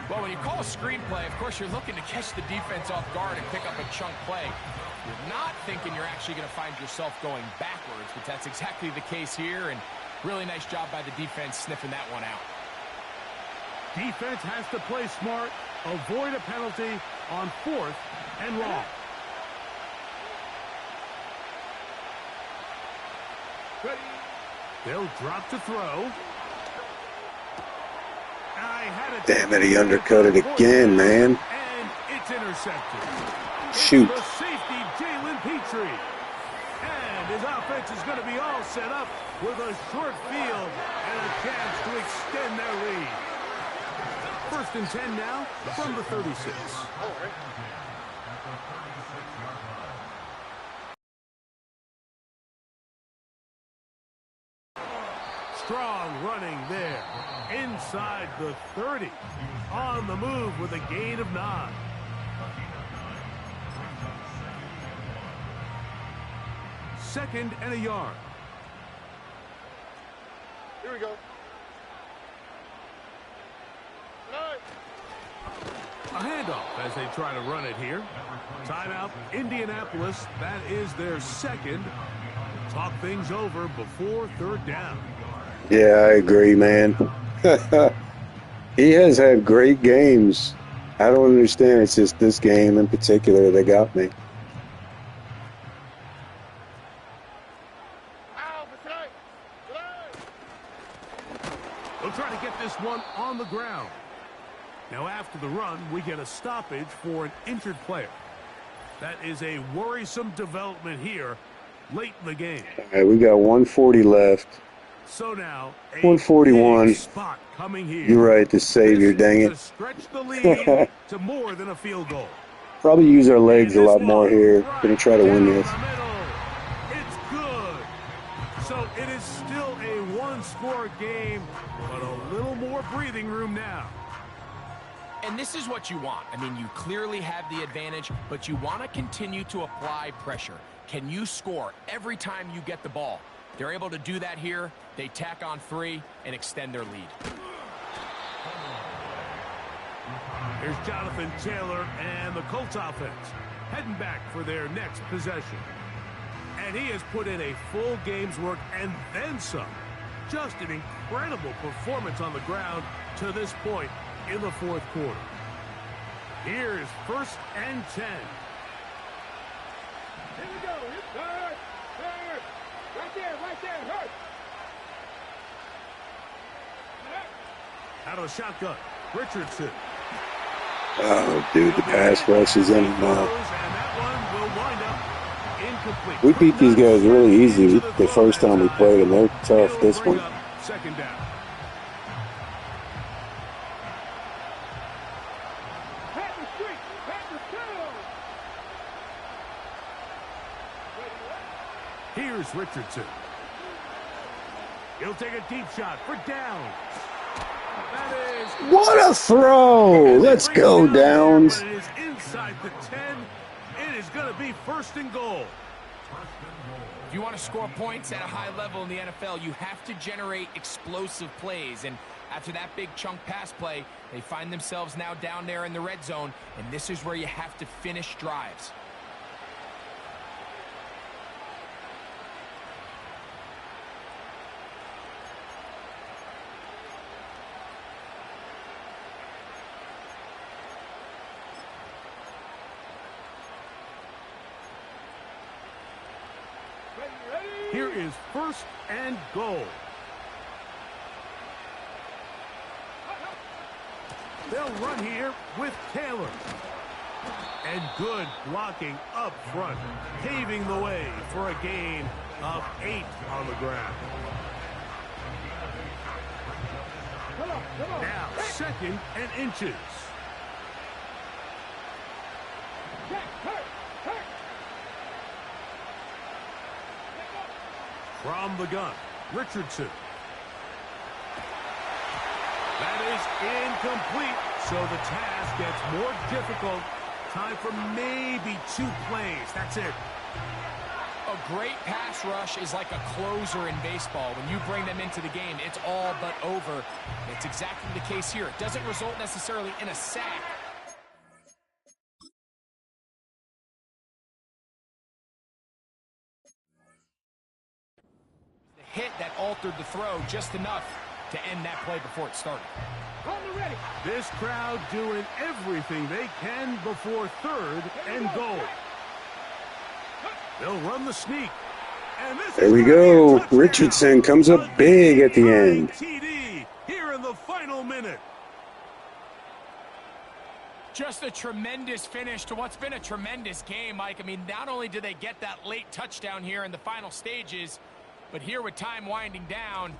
Well, when you call a screenplay, of course, you're looking to catch the defense off guard and pick up a chunk play. You're not thinking you're actually going to find yourself going backwards, but that's exactly the case here, and really nice job by the defense sniffing that one out. Defense has to play smart, avoid a penalty on 4th and long. They'll drop to throw. Damn it, he undercut it again, man. And it's intercepted. Shoot. It's the safety, Jalen Petrie. And his offense is going to be all set up with a short field and a chance to extend their lead. 1st and 10 now from the 36. Strong running there. Inside the 30. On the move with a gain of 9. Second and a yard. Here we go. A handoff as they try to run it here. Timeout, Indianapolis. That is their 2nd. Talk things over before 3rd down. Yeah, I agree, man. He has had great games. I don't understand. It's just this game in particular that got me. They'll try to get this one on the ground. Now after the run, we get a stoppage for an injured player. That is a worrisome development here late in the game. All right, we got 140 left. So now, 141. Spot coming here. You're right, the savior, dang it. To stretch the lead to more than a field goal. Probably use our legs a lot more here. Gonna try to win this. It's good. So it is still a one-score game, but a little more breathing room now. And this is what you want. I mean, you clearly have the advantage, but you want to continue to apply pressure. Can you score every time you get the ball? They're able to do that here. They tack on 3 and extend their lead. Here's Jonathan Taylor and the Colts offense heading back for their next possession. And he has put in a full game's work and then some. Just an incredible performance on the ground to this point in the fourth quarter. Here's 1st and 10. Here we go. Hurt. Right there. Hurt. Out of the shotgun, Richardson. Oh, dude, the pass rush is in now. We beat these guys really easy the first time we played them. They're tough this one. Second down. Here's Richardson. He'll take a deep shot for down. What a throw! Let's go, Downs. It is inside the 10. It is going to be 1st and goal. If you want to score points at a high level in the NFL, you have to generate explosive plays. And after that big chunk pass play, they find themselves now down there in the red zone. And this is where you have to finish drives. Here is 1st and goal. They'll run here with Taylor. And good blocking up front, paving the way for a gain of 8 on the ground. Now 2nd and inches. From the gun, Richardson. That is incomplete, so the task gets more difficult. Time for maybe 2 plays. That's it. A great pass rush is like a closer in baseball. When you bring them into the game, it's all but over. It's exactly the case here. It doesn't result necessarily in a sack. Hit that altered the throw just enough to end that play before it started. This crowd doing everything they can before 3rd and goal. They'll run the sneak. And There we go. Richardson comes up big at the end. TD here in the final minute. Just a tremendous finish to what's been a tremendous game, Mike. I mean, not only do they get that late touchdown here in the final stages, but here with time winding down,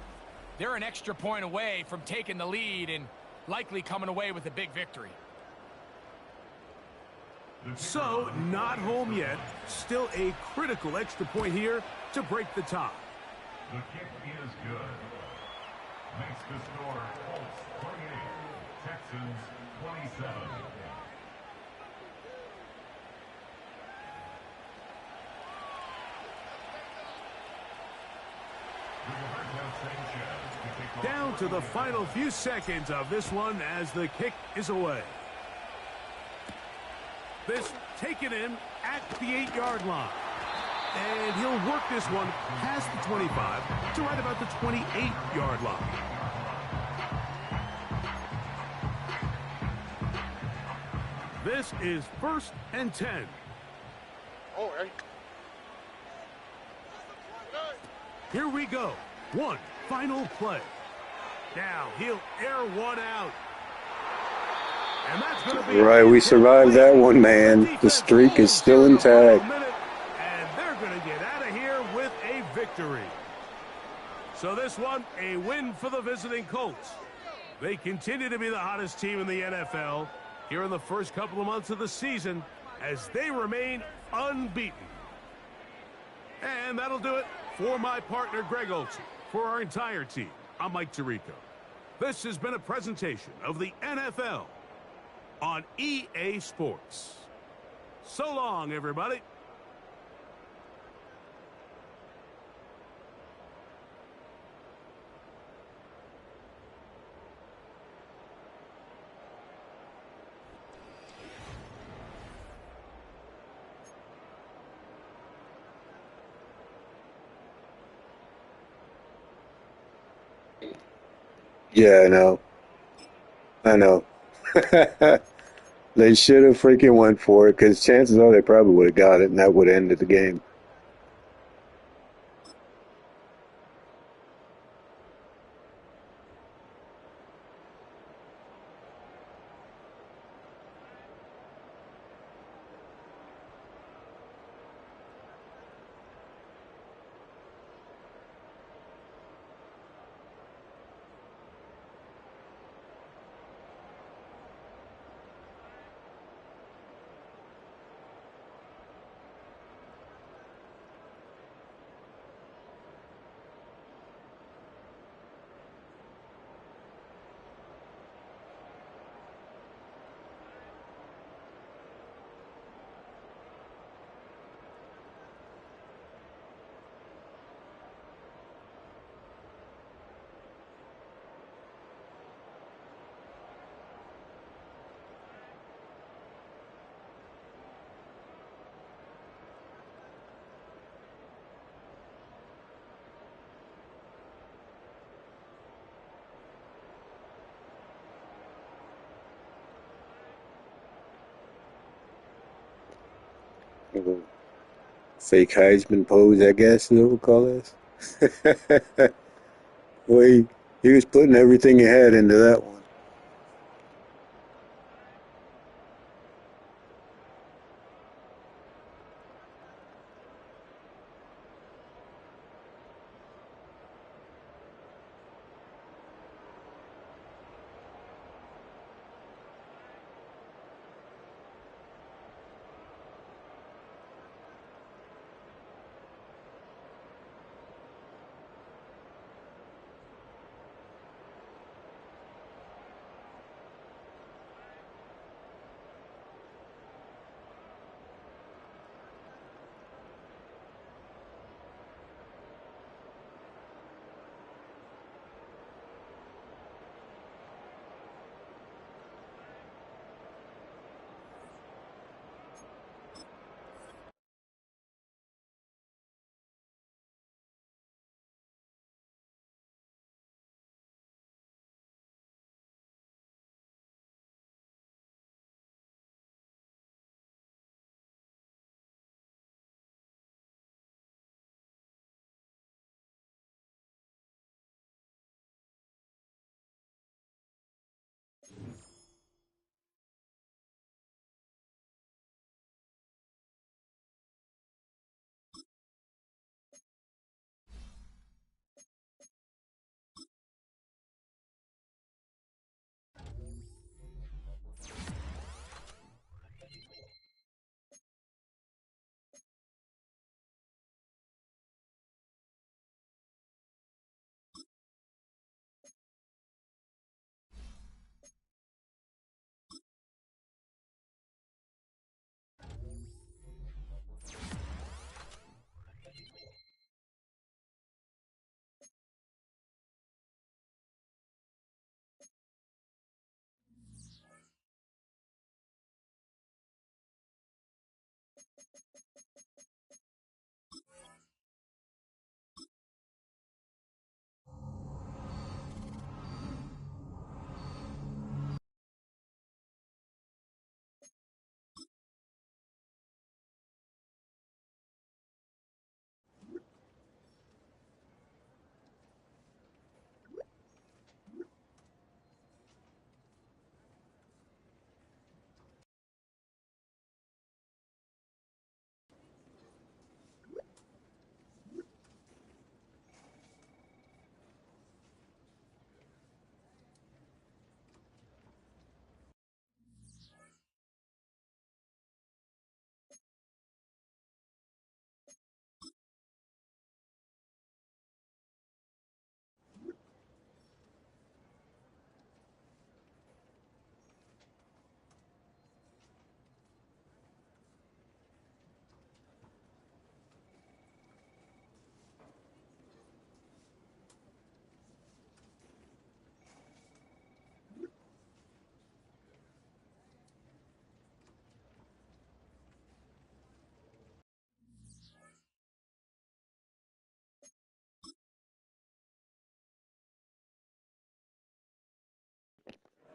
they're an extra point away from taking the lead and likely coming away with a big victory. So, not home yet. Still a critical extra point here to break the tie. The kick is good. Makes the score Colts 28, Texans 27. Down to the final few seconds of this one as the kick is away. This taken in at the 8-yard line. And he'll work this one past the 25 to right about the 28-yard line. This is 1st and 10. Here we go. One final play. Now he'll air one out. And that's going to be Right, we survived that one, man. The streak is still intact. And they're going to get out of here with a victory. So this one, a win for the visiting Colts. They continue to be the hottest team in the NFL here in the first couple of months of the season as they remain unbeaten. And that'll do it for my partner, Greg Olsen. For our entire team, I'm Mike Tirico. This has been a presentation of the NFL on EA Sports. So long, everybody. Yeah, I know. I know. They should have freaking went for it because chances are they probably would have got it and that would have ended the game. Fake Heisman pose, I guess, is what we'll call this. Well, he was putting everything he had into that one.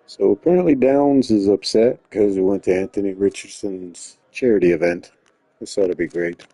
So apparently Downs is upset because we went to Anthony Richardson's charity event. This ought to be great.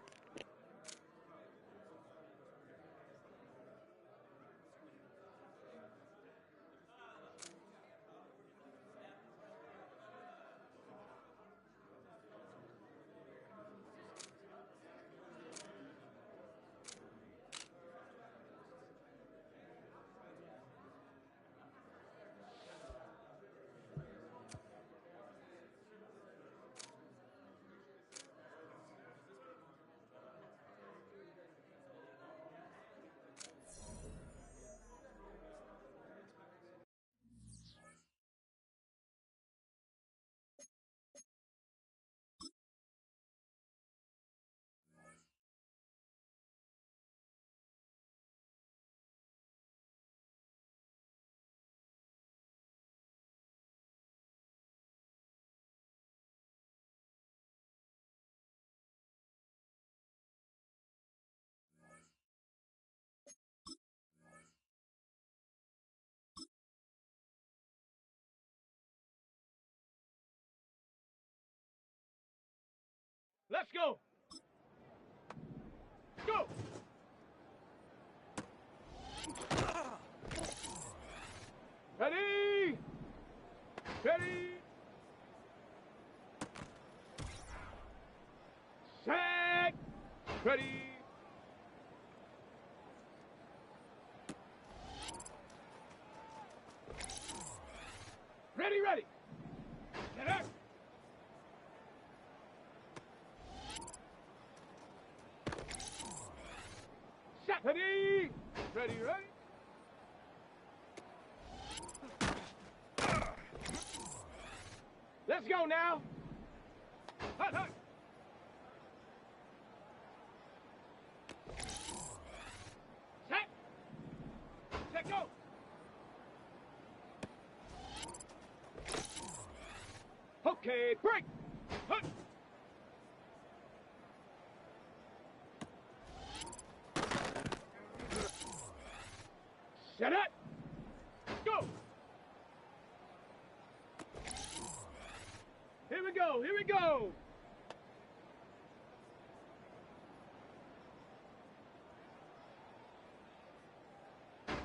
Let's go. Go. Ready. Ready. Set. Ready. Ready, ready. Get up. Set. Ready. Ready, ready. Let's go now. Hut, hut. Set. Set, go. Okay, break. Hut. Set it. Go. Here we go. Here we go.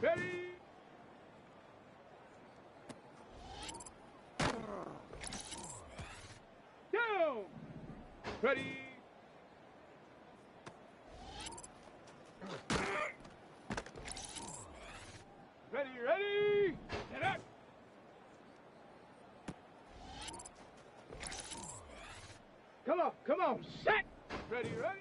Ready. Down. Ready. Ready, ready. Get up. Come on. Set. Ready, ready.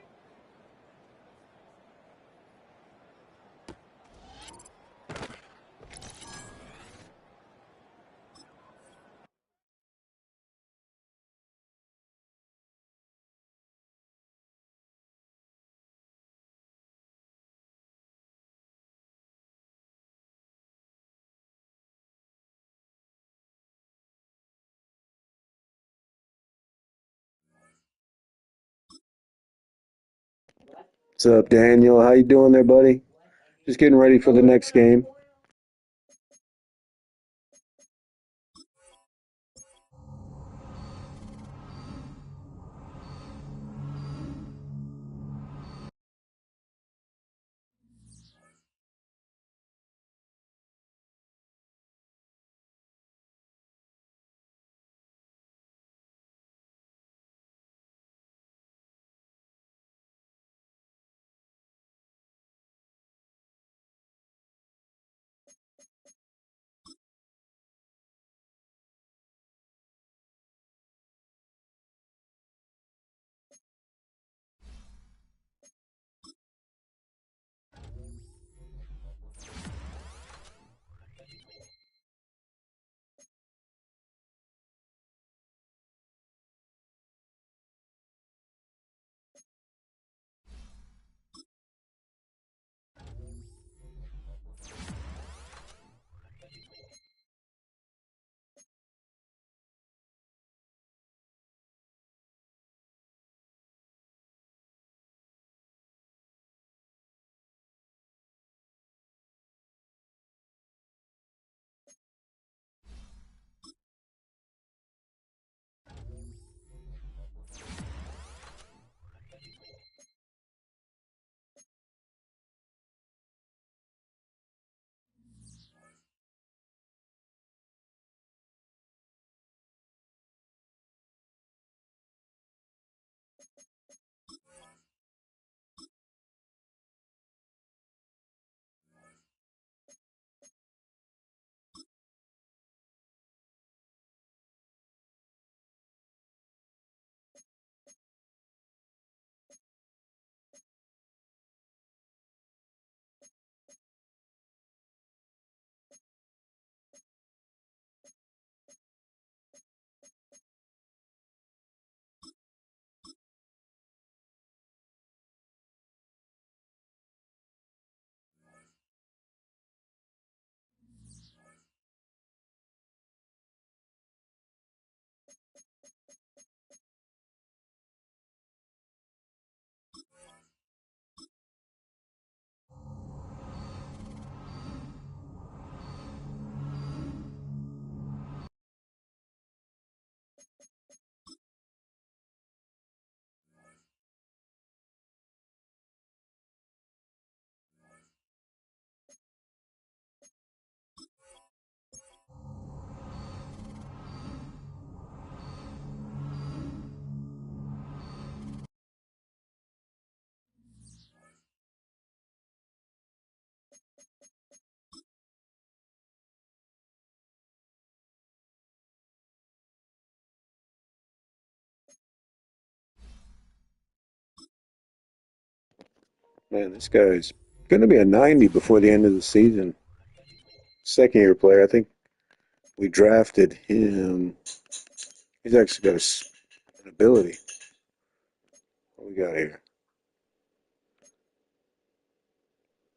What's up, Daniel? How you doing there, buddy? Just getting ready for the next game. Man, this guy's going to be a 90 before the end of the season. Second year player. I think we drafted him. He's actually got an ability. What we got here?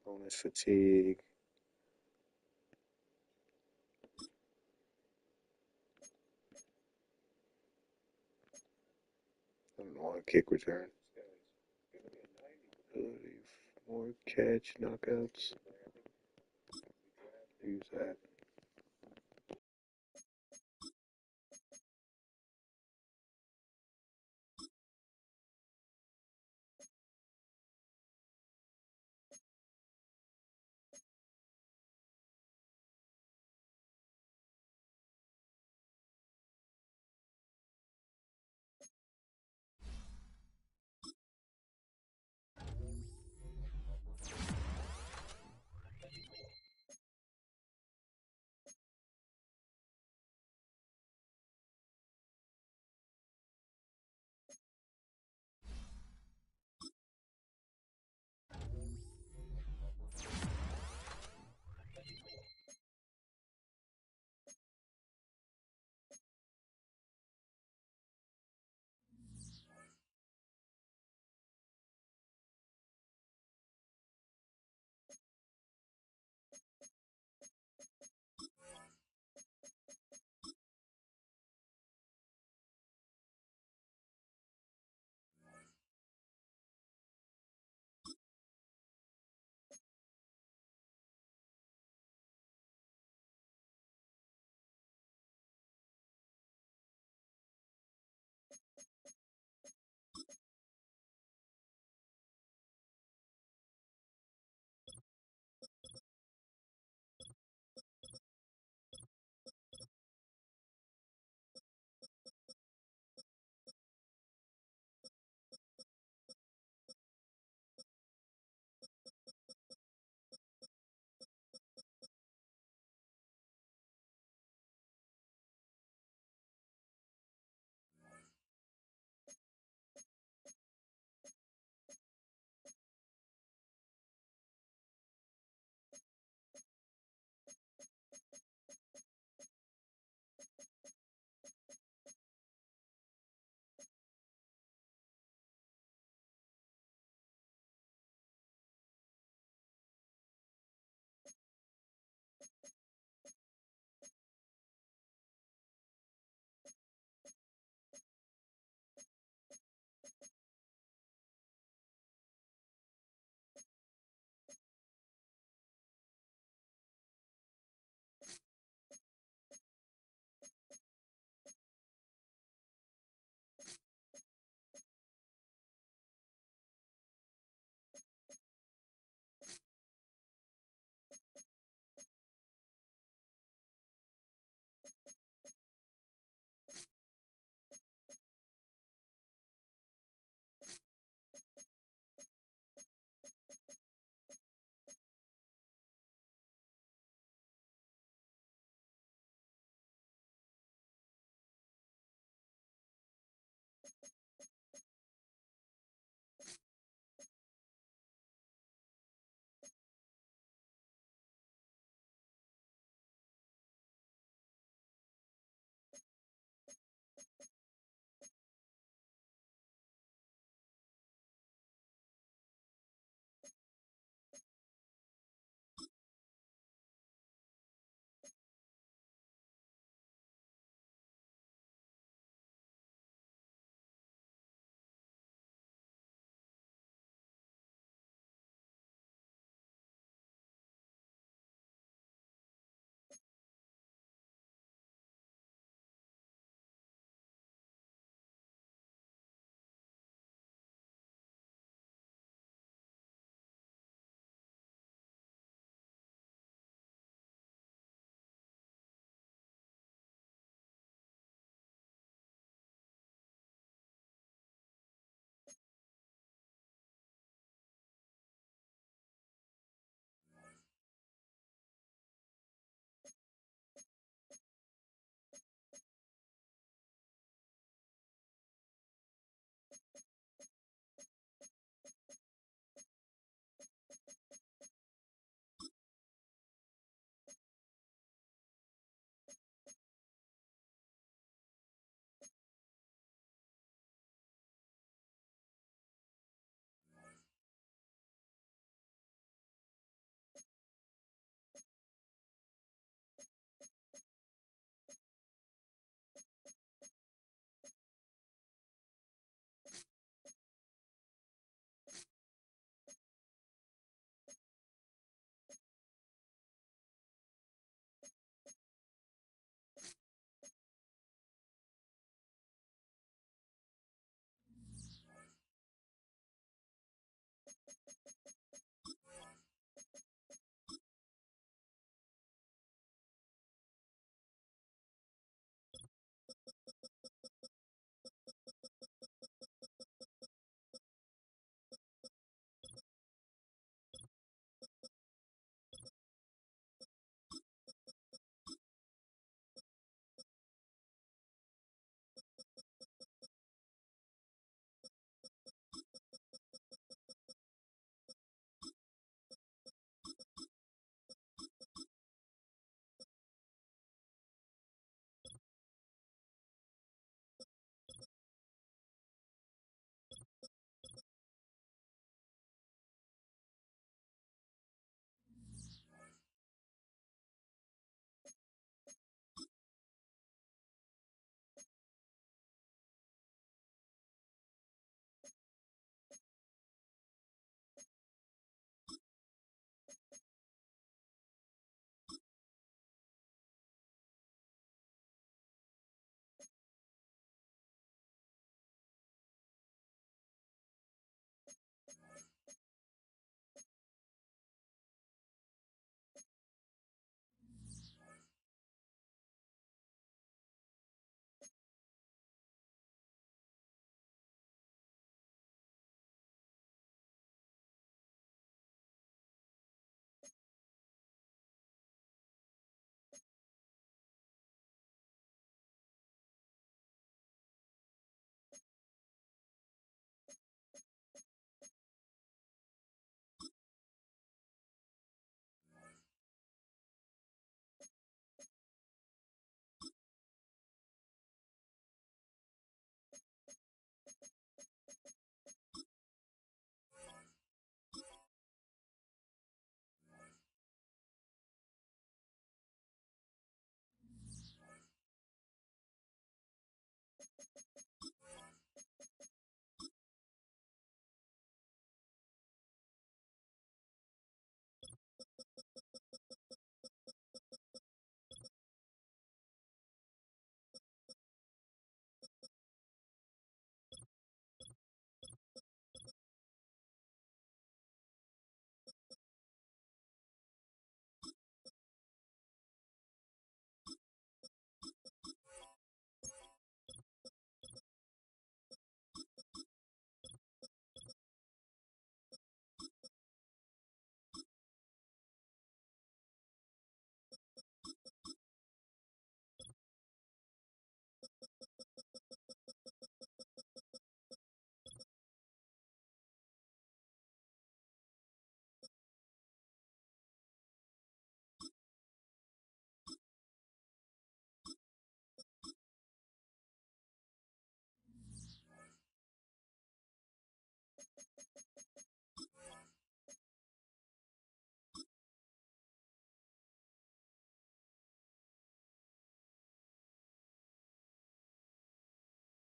Bonus fatigue. I don't know why kick return. Ability, more catch, knockouts. Use that.